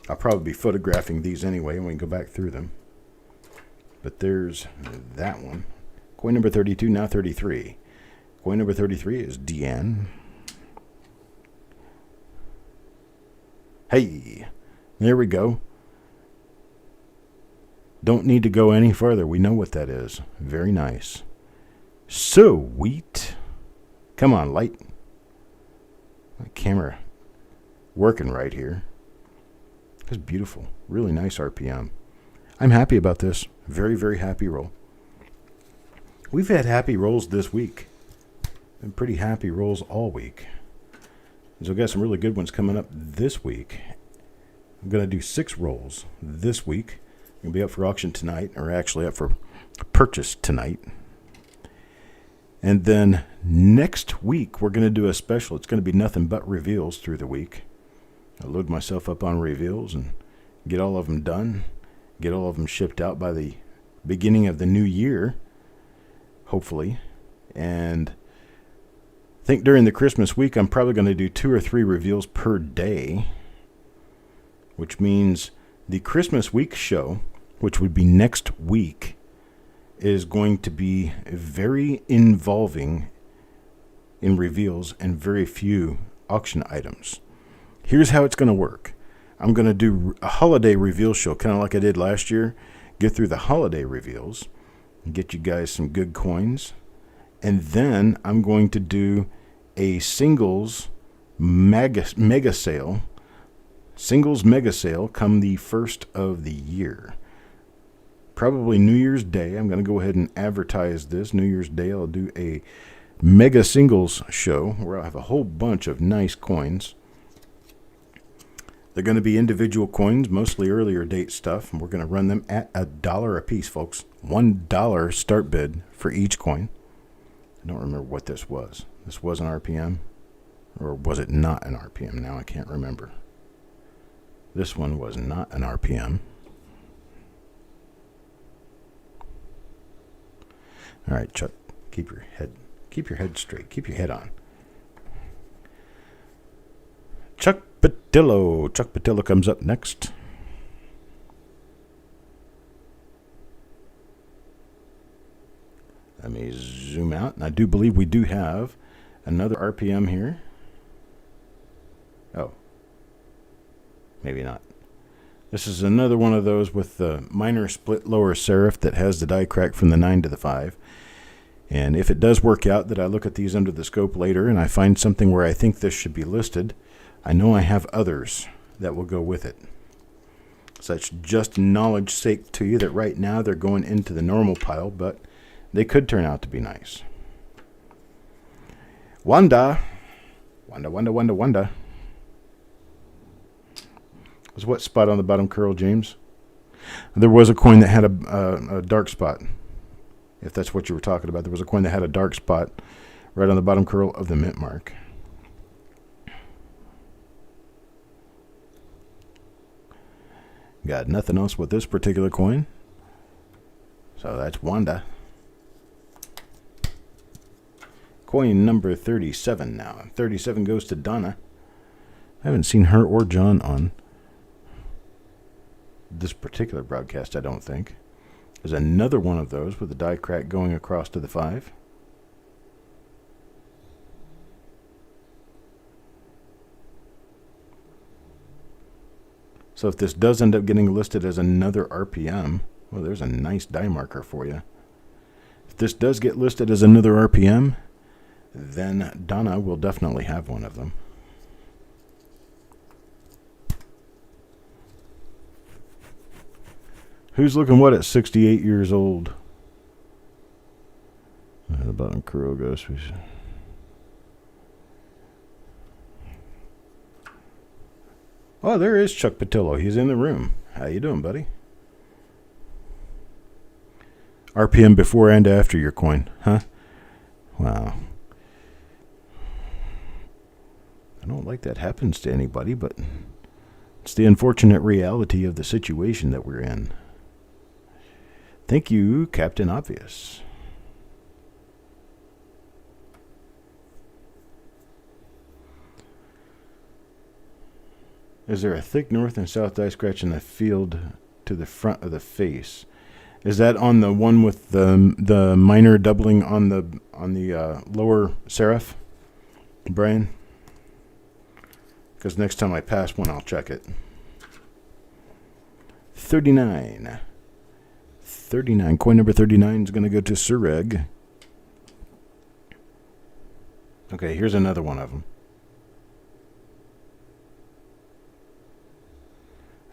I'll probably be photographing these anyway, and we can go back through them. But there's that one. Coin number 32, now 33. Coin number 33 is Deanne. Hey, there we go. Don't need to go any further. We know what that is. Very nice. Sweet. Come on, light. My camera working right here. That's beautiful. Really nice RPM. I'm happy about this. Very, very happy roll. We've had happy rolls this week. Been pretty happy rolls all week. So we've got some really good ones coming up this week. I'm going to do 6 rolls this week. It'll be up for auction tonight, or actually up for purchase tonight. And then next week, we're going to do a special. It's going to be nothing but reveals through the week. I'll load myself up on reveals and get all of them done. Get all of them shipped out by the beginning of the new year, hopefully. And I think during the Christmas week, I'm probably going to do 2 or 3 reveals per day, which means the Christmas week show, which would be next week, is going to be very involving in reveals and very few auction items. Here's how it's going to work. I'm going to do a holiday reveal show, kind of like I did last year. Get through the holiday reveals and get you guys some good coins. And then I'm going to do a singles mega sale. Singles mega sale come the first of the year. Probably New Year's Day. I'm going to go ahead and advertise this. New Year's Day, I'll do a mega singles show where I'll have a whole bunch of nice coins. They're going to be individual coins, mostly earlier date stuff, and we're going to run them at $1 a piece, folks. $1 start bid for each coin. I don't remember what this was. This was an RPM, or was it not an RPM? Now I can't remember. This one was not an RPM. All right, Chuck, keep your head straight. Keep your head on. Chuck Patillo comes up next. Let me zoom out, and I do believe we do have another RPM here. Oh, maybe not. This is another one of those with the minor split lower serif that has the die crack from the 9 to the 5. And if it does work out that I look at these under the scope later and I find something where I think this should be listed, I know I have others that will go with it. So that's just knowledge sake to you that right now they're going into the normal pile, but they could turn out to be nice. Wanda. Was what spot on the bottom curl, James? There was a coin that had a dark spot. If that's what you were talking about, there was a coin that had a dark spot right on the bottom curl of the mint mark. Got nothing else with this particular coin. So that's Wanda. Coin number 37 now. 37 goes to Donna. I haven't seen her or John on this particular broadcast, I don't think. There's another one of those with the die crack going across to the 5. So if this does end up getting listed as another RPM, well, there's a nice die marker for you. If this does get listed as another RPM, then Donna will definitely have one of them. Who's looking what at 68 years old? The bottom curl goes. Oh, there is Chuck Patillo. He's in the room. How you doing, buddy? RPM before and after your coin, huh? Wow. I don't like that happens to anybody, but it's the unfortunate reality of the situation that we're in. Thank you, Captain Obvious. Is there a thick north and south die scratch in the field to the front of the face? Is that on the one with the minor doubling on the lower serif, Brian? Because next time I pass one, I'll check it. 39. 39. Coin number 39 is going to go to Sureg. Okay, here's another one of them.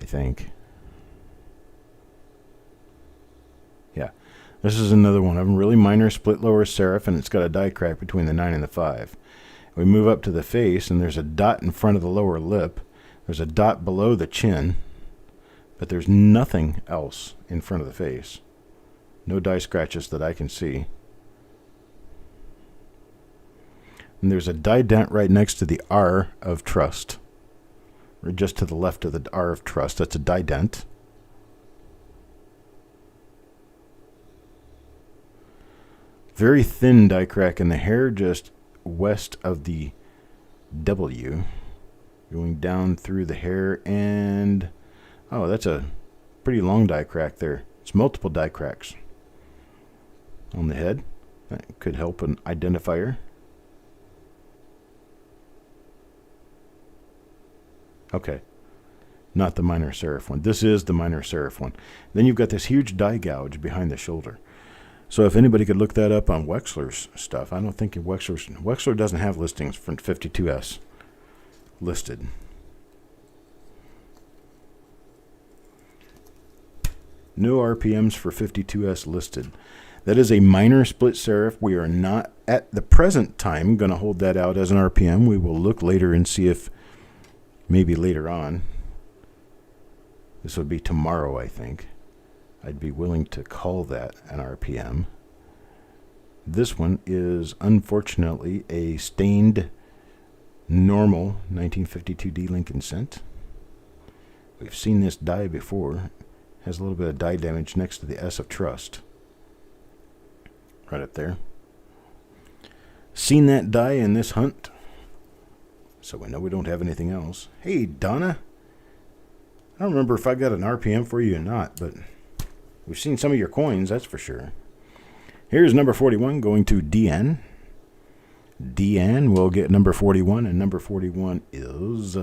I think. Yeah. This is another one of them. Really minor split lower serif, and it's got a die crack between the 9 and the 5. We move up to the face, and there's a dot in front of the lower lip. There's a dot below the chin, but there's nothing else in front of the face. No die scratches that I can see. And there's a die dent right next to the R of trust. Or just to the left of the R of trust. That's a die dent. Very thin die crack in the hair just west of the W. Going down through the hair and... oh, that's a pretty long die crack there. It's multiple die cracks on the head. That could help an identifier. Okay. Not the minor serif one. This is the minor serif one. Then you've got this huge die gouge behind the shoulder. So if anybody could look that up on Wexler's stuff, I don't think Wexler doesn't have listings for 52S listed. No RPMs for 52S listed. That is a minor split serif. We are not at the present time going to hold that out as an RPM. We will look later and see if maybe later on. This would be tomorrow, I think. I'd be willing to call that an RPM. This one is unfortunately a stained normal 1952D Lincoln cent. We've seen this die before. Has a little bit of die damage next to the S of trust. Right up there. Seen that die in this hunt. So we know we don't have anything else. Hey, Donna. I don't remember if I got an RPM for you or not, but we've seen some of your coins, that's for sure. Here's number 41 going to DN. DN will get number 41, and number 41 is...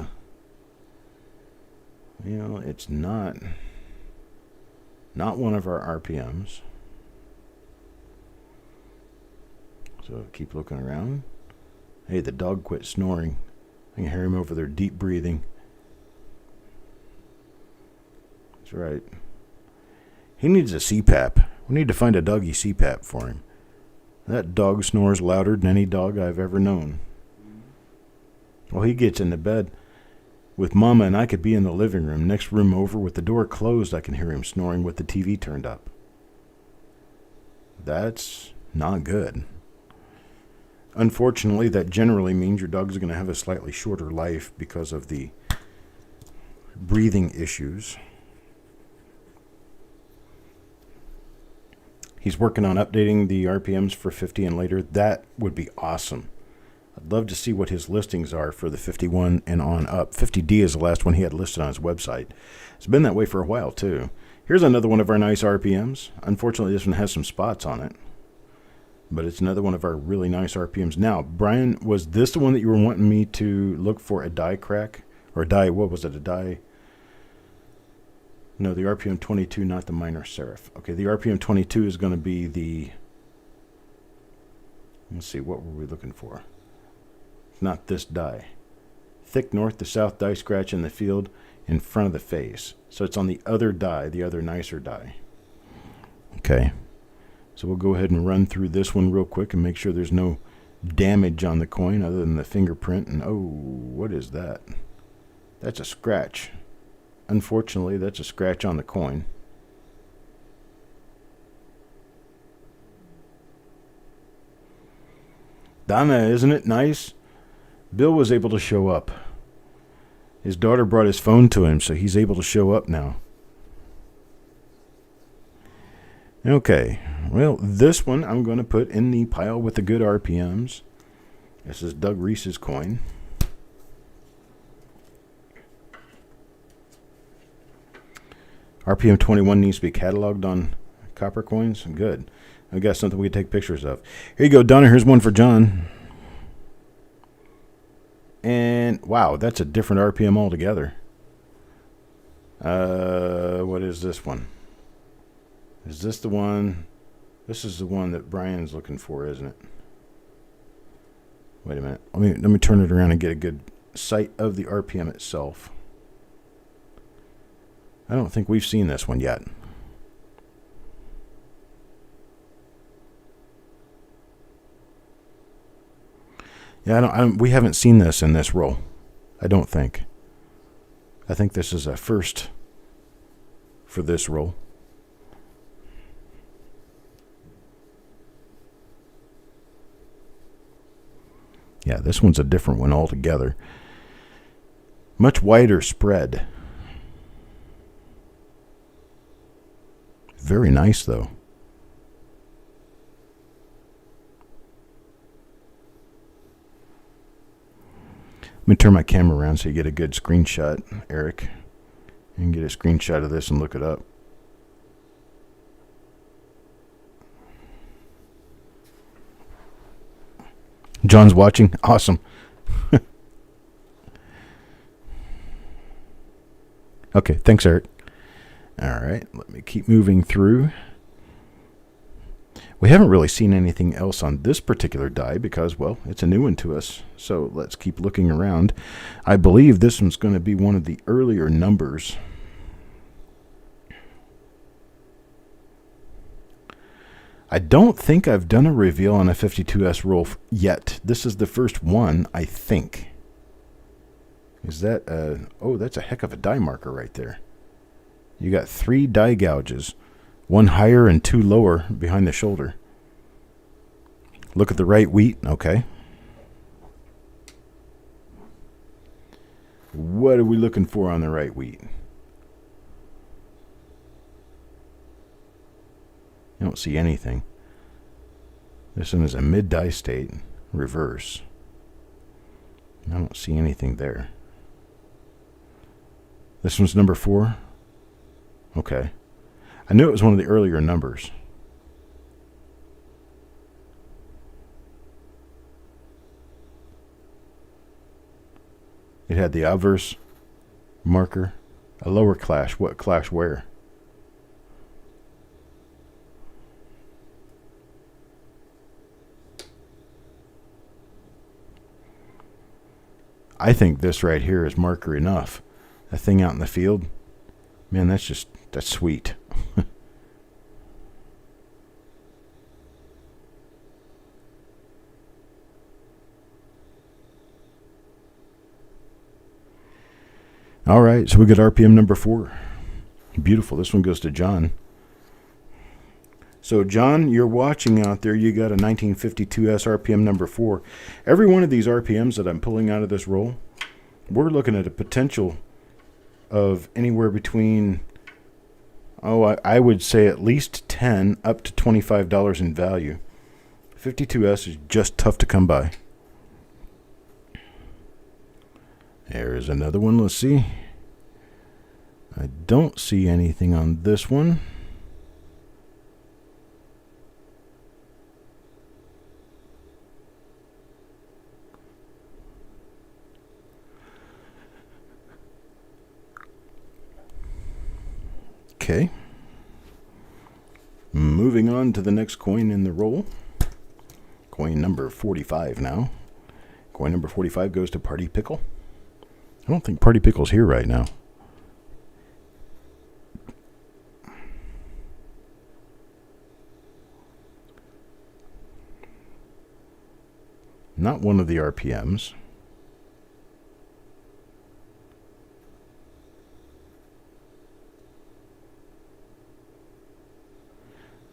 it's not one of our RPMs. So keep looking around. Hey, the dog quit snoring. I can hear him over there deep breathing. That's right. He needs a CPAP. We need to find a doggy CPAP for him. That dog snores louder than any dog I've ever known. Well, he gets into bed. with Mama and I could be in the living room. Next room over, with the door closed, I can hear him snoring with the TV turned up. That's not good. Unfortunately, that generally means your dog's going to have a slightly shorter life because of the breathing issues. He's working on updating the RPMs for 50 and later. That would be awesome. I'd love to see what his listings are for the 51 and on up. 50D is the last one he had listed on his website. It's been that way for a while, too. Here's another one of our nice RPMs. Unfortunately, this one has some spots on it, but it's another one of our really nice RPMs. Now, Brian, was this the one that you were wanting me to look for a die crack? Or a die, what was it, a die? No, the RPM 22, not the minor serif. Okay, the RPM 22 is going to be the, let's see, what were we looking for? It's not this die. Thick north to south die scratch in the field in front of the face. So it's on the other die, the other nicer die. Okay, so we'll go ahead and run through this one real quick and make sure there's no damage on the coin other than the fingerprint. And oh, what is that? That's a scratch. Unfortunately, that's a scratch on the coin. Donna, isn't it nice? Bill was able to show up. His daughter brought his phone to him, so he's able to show up now. Okay, well, this one I'm going to put in the pile with the good RPMs. This is Doug Reese's coin. RPM 21 needs to be cataloged on copper coins. Good. I've got something we can take pictures of. Here you go, Donna. Here's one for John. And, wow, that's a different RPM altogether. What is this one? Is this the one? This is the one that Brian's looking for, isn't it? Wait a minute. Let me turn it around and get a good sight of the RPM itself. I don't think we've seen this one yet. Yeah, we haven't seen this in this roll. I don't think. I think this is a first for this roll. Yeah, this one's a different one altogether. Much wider spread. Very nice, though. Let me turn my camera around so you get a good screenshot, Eric. You can get a screenshot of this and look it up. John's watching. Awesome. Okay, thanks, Eric. All right, let me keep moving through. We haven't really seen anything else on this particular die because, well, it's a new one to us. So let's keep looking around. I believe this one's going to be one of the earlier numbers. I don't think I've done a reveal on a 52S roll yet. This is the first one, I think. Is that oh, that's a heck of a die marker right there. You got 3 die gouges, 1 higher and 2 lower behind the shoulder. Look at the right wheat. Okay. What are we looking for on the right wheat? I don't see anything. This one is a mid-die state, reverse. I don't see anything there. This one's number 4. Okay. I knew it was one of the earlier numbers. It had the obverse marker. A lower clash. What clash where? I think this right here is marker enough. That thing out in the field, man, that's sweet. All right, so we got RPM number 4. Beautiful. This one goes to John. So, John, you're watching out there. You got a 1952S RPM number 4. Every one of these RPMs that I'm pulling out of this roll, we're looking at a potential of anywhere between, I would say at least $10 up to $25 in value. 52S is just tough to come by. There's another one. Let's see. I don't see anything on this one. Okay. Moving on to the next coin in the roll. Coin number 45 now. Coin number 45 goes to Party Pickle. I don't think Party Pickle's here right now. Not one of the RPMs.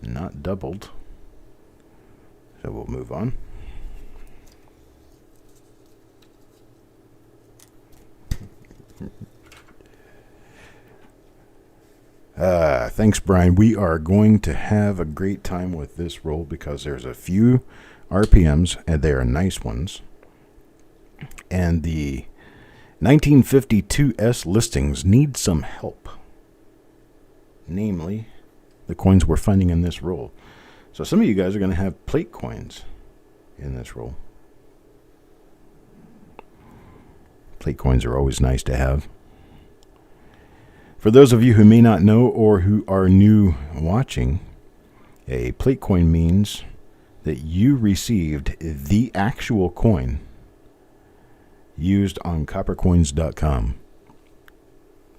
Not doubled. So we'll move on. Thanks, Brian. We are going to have a great time with this roll because there's a few RPMs, and they are nice ones. And the 1952S listings need some help. Namely, the coins we're finding in this roll. So some of you guys are going to have plate coins in this roll. Plate coins are always nice to have. For those of you who may not know or who are new watching, a plate coin means that you received the actual coin used on coppercoins.com.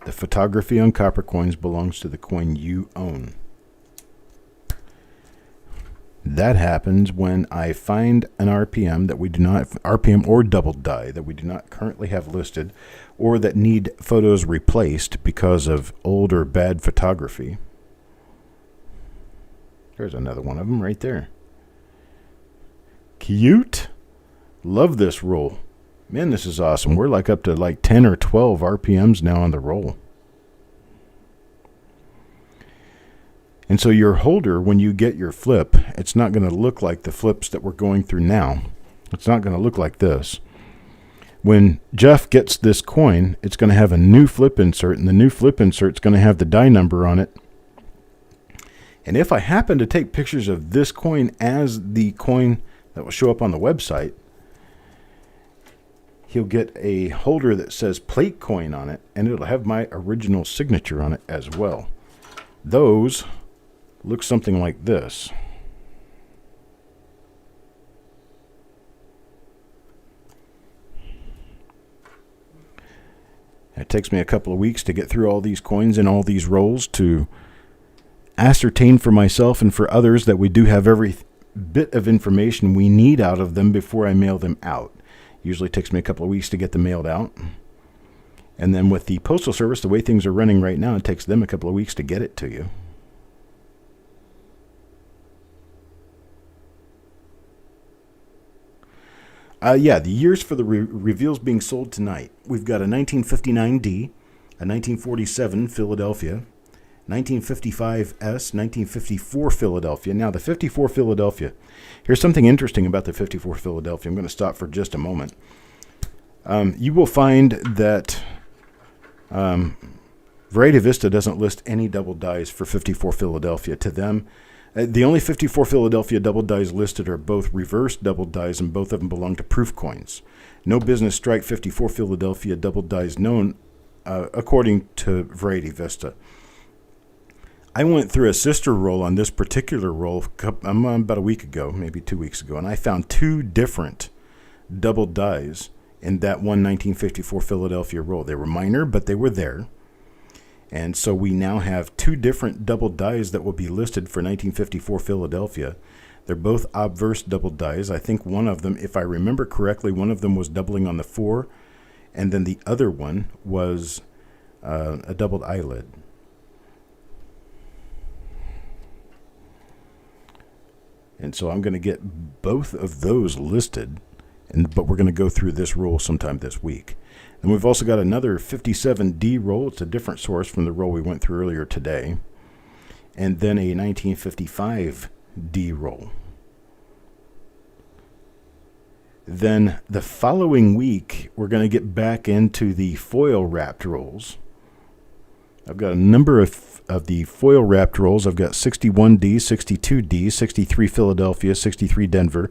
The photography on copper coins belongs to the coin you own. That happens when I find an RPM that we do not, RPM or double die that we do not currently have listed, or that need photos replaced because of old or bad photography. There's another one of them right there. Cute. Love this roll. Man, this is awesome. We're like up to like 10 or 12 RPMs now on the roll. And so your holder, when you get your flip, it's not going to look like the flips that we're going through now. It's not going to look like this. When Jeff gets this coin, it's going to have a new flip insert, and the new flip insert is going to have the die number on it. And if I happen to take pictures of this coin as the coin that will show up on the website, he'll get a holder that says plate coin on it, and it'll have my original signature on it as well. Those look something like this. It takes me a couple of weeks to get through all these coins and all these rolls to ascertain for myself and for others that we do have every bit of information we need out of them before I mail them out. Usually takes me a couple of weeks to get them mailed out. And then with the Postal Service, the way things are running right now, it takes them a couple of weeks to get it to you. The years for the reveals being sold tonight. We've got a 1959D, a 1947 Philadelphia, 1955S, 1954 Philadelphia. Now, the 54 Philadelphia. Here's something interesting about the 54 Philadelphia. I'm going to stop for just a moment. You will find that Variety Vista doesn't list any double dies for 54 Philadelphia. To them, the only 54 Philadelphia double dies listed are both reverse double dies, and both of them belong to proof coins. No business strike 54 Philadelphia double dies known, according to Variety Vista. I went through a sister roll on this particular roll about a week ago, maybe 2 weeks ago, and I found two different double dies in that one 1954 Philadelphia roll. They were minor, but they were there. And so we now have two different double dies that will be listed for 1954 Philadelphia. They're both obverse double dies. I think one of them, if I remember correctly, one of them was doubling on the 4, and then the other one was a doubled eyelid. And so I'm going to get both of those listed, but we're going to go through this roll sometime this week. And we've also got another 57D roll. It's a different source from the roll we went through earlier today. And then a 1955D roll. Then the following week, we're going to get back into the foil wrapped rolls. I've got a number of the foil wrapped rolls. I've got 61D, 62D, 63 Philadelphia, 63 Denver.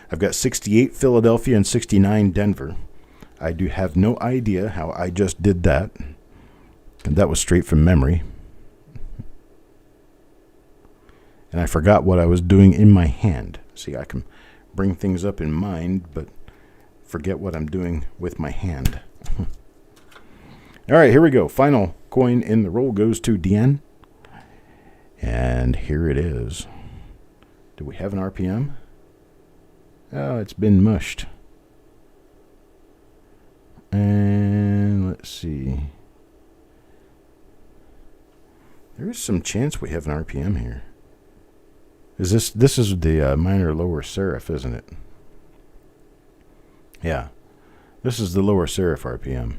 I've got 68 Philadelphia and 69 Denver. I do have no idea how I just did that. And that was straight from memory. And I forgot what I was doing in my hand. See, I can bring things up in mind, but forget what I'm doing with my hand. All right, here we go. Final coin in the roll goes to Deanne. And here it is. Do we have an RPM? Oh, it's been mushed. And let's see. There is some chance we have an RPM here. This is the minor lower serif, isn't it? Yeah. This is the lower serif RPM.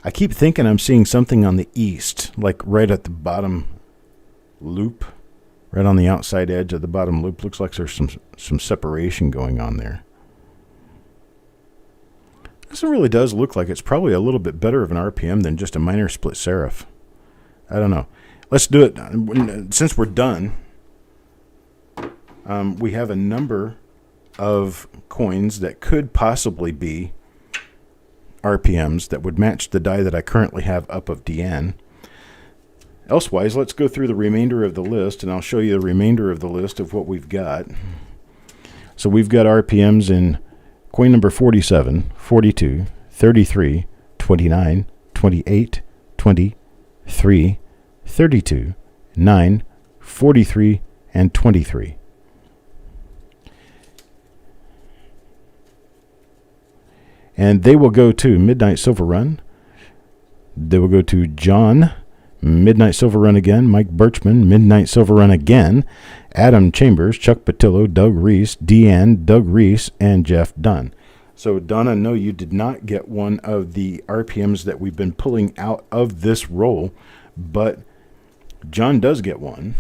I keep thinking I'm seeing something on the east, like right at the bottom loop, right on the outside edge of the bottom loop. Looks like there's some separation going on there. This really does look like it's probably a little bit better of an RPM than just a minor split serif. I don't know. Let's do it. Since we're done, we have a number of coins that could possibly be RPMs that would match the die that I currently have up of Deanne. Elsewise, let's go through the remainder of the list, and I'll show you the remainder of the list of what we've got. So we've got RPMs in coin number 47, 42, 33, 29, 28, 20, 3, 32, 9, 43, and 23. And they will go to Midnight Silver Run. They will go to John, Midnight Silver Run again, Mike Birchman, Midnight Silver Run again, Adam Chambers, Chuck Patillo, Doug Reese, Deanne, Doug Reese, and Jeff Dunn. So, Donna, no, you did not get one of the RPMs that we've been pulling out of this roll, but John does get one.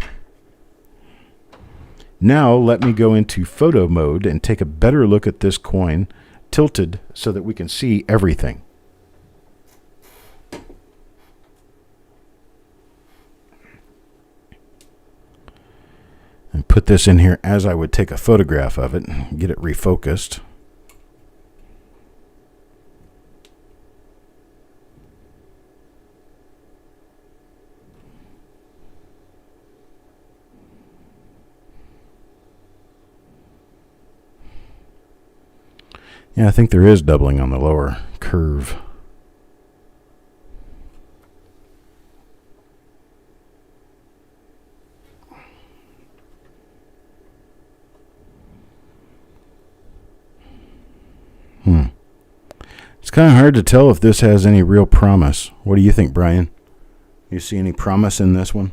Now, let me go into photo mode and take a better look at this coin, tilted so that we can see everything. And put this in here as I would take a photograph of it, get it refocused. Yeah, I think there is doubling on the lower curve. It's kind of hard to tell if this has any real promise. What do you think, Brian? You see any promise in this one?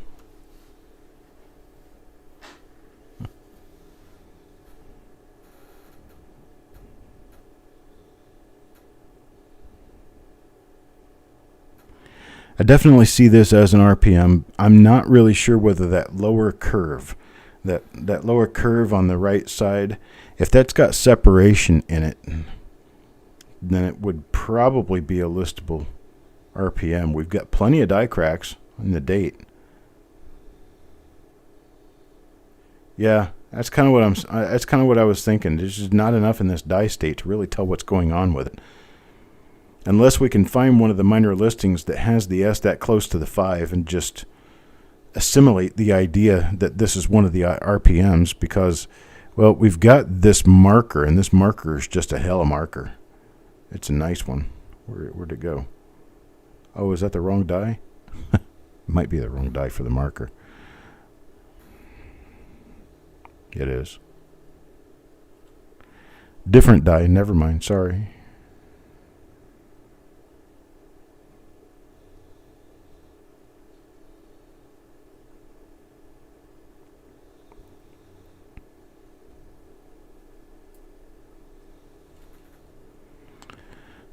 I definitely see this as an RPM. I'm not really sure whether that lower curve, that lower curve on the right side, if that's got separation in it, then it would probably be a listable RPM. We've got plenty of die cracks in the date. Yeah, that's kind of what I was thinking. There's just not enough in this die state to really tell what's going on with it. Unless we can find one of the minor listings that has the S that close to the 5 and just assimilate the idea that this is one of the RPMs, because, well, we've got this marker, and this marker is just a hella marker. It's a nice one. Where'd it go? Oh, is that the wrong die? Might be the wrong die for the marker. It is. Different die. Never mind. Sorry.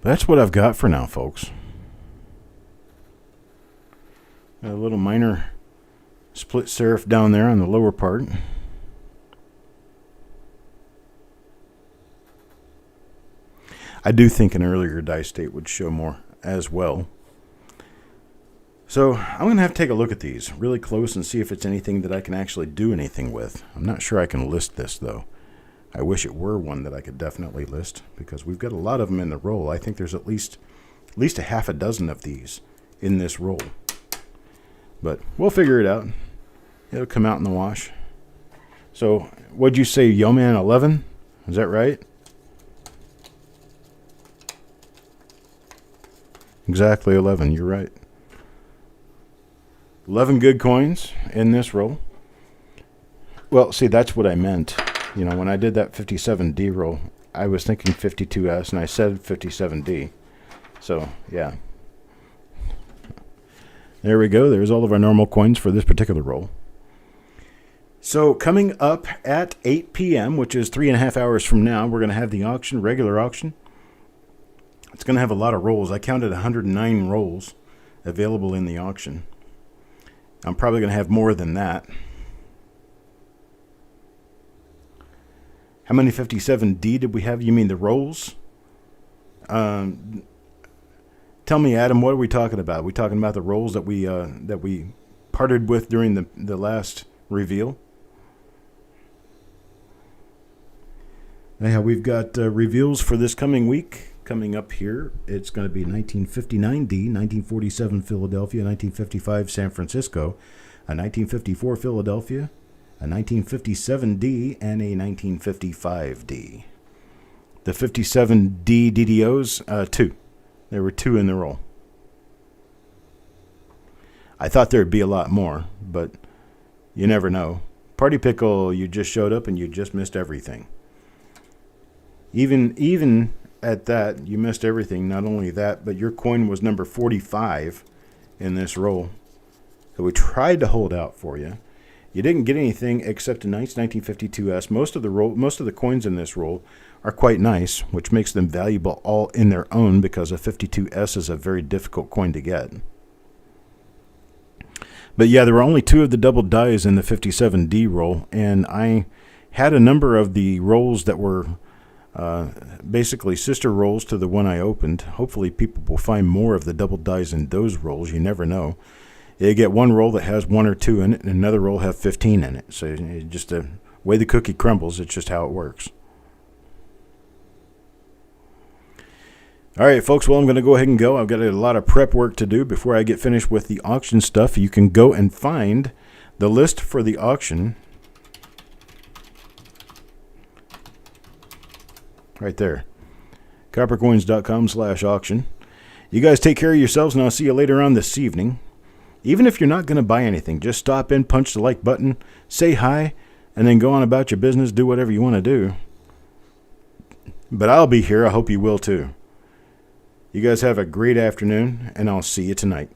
That's what I've got for now, folks. A little minor split serif down there on the lower part. I do think an earlier die state would show more as well. So I'm going to have to take a look at these really close and see if it's anything that I can actually do anything with. I'm not sure I can list this, though. I wish it were one that I could definitely list, because we've got a lot of them in the roll. I think there's at least a half a dozen of these in this roll. But we'll figure it out. It'll come out in the wash. So what'd you say, Yeoman 11? Is that right? Exactly 11. You're right. 11 good coins in this roll. Well, see, that's what I meant. You know, when I did that 57D roll, I was thinking 52S, and I said 57D. So, yeah. There we go. There's all of our normal coins for this particular roll. So, coming up at 8 p.m., which is 3.5 hours from now, we're going to have the auction, regular auction. It's going to have a lot of rolls. I counted 109 rolls available in the auction. I'm probably going to have more than that. How many 57D did we have? You mean the rolls? Tell me, Adam, what are we talking about? Are we talking about the rolls that we parted with during the last reveal? Anyhow, we've got reveals for this coming week. Coming up here, it's going to be 1959D, 1947 Philadelphia, 1955 San Francisco, a 1954 Philadelphia, a 1957D, and a 1955D. The 57D DDOs, 2. There were 2 in the roll. I thought there'd be a lot more, but you never know. Party Pickle, you just showed up and you just missed everything. Even at that, you missed everything. Not only that, but your coin was number 45 in this roll. So we tried to hold out for you. You didn't get anything except a nice 1952S. Most of the coins in this roll are quite nice, which makes them valuable all in their own, because a 52S is a very difficult coin to get. But yeah, there were only 2 of the double dies in the 57D roll, and I had a number of the rolls that were basically sister rolls to the one I opened. Hopefully people will find more of the double dies in those rolls. You never know. You get one roll that has 1 or 2 in it, and another roll have 15 in it. So just the way the cookie crumbles, it's just how it works. All right, folks, well, I'm going to go ahead and go. I've got a lot of prep work to do before I get finished with the auction stuff. You can go and find the list for the auction right there. coppercoins.com/auction. You guys take care of yourselves, and I'll see you later on this evening. Even if you're not going to buy anything, just stop in, punch the like button, say hi, and then go on about your business, do whatever you want to do. But I'll be here. I hope you will too. You guys have a great afternoon, and I'll see you tonight.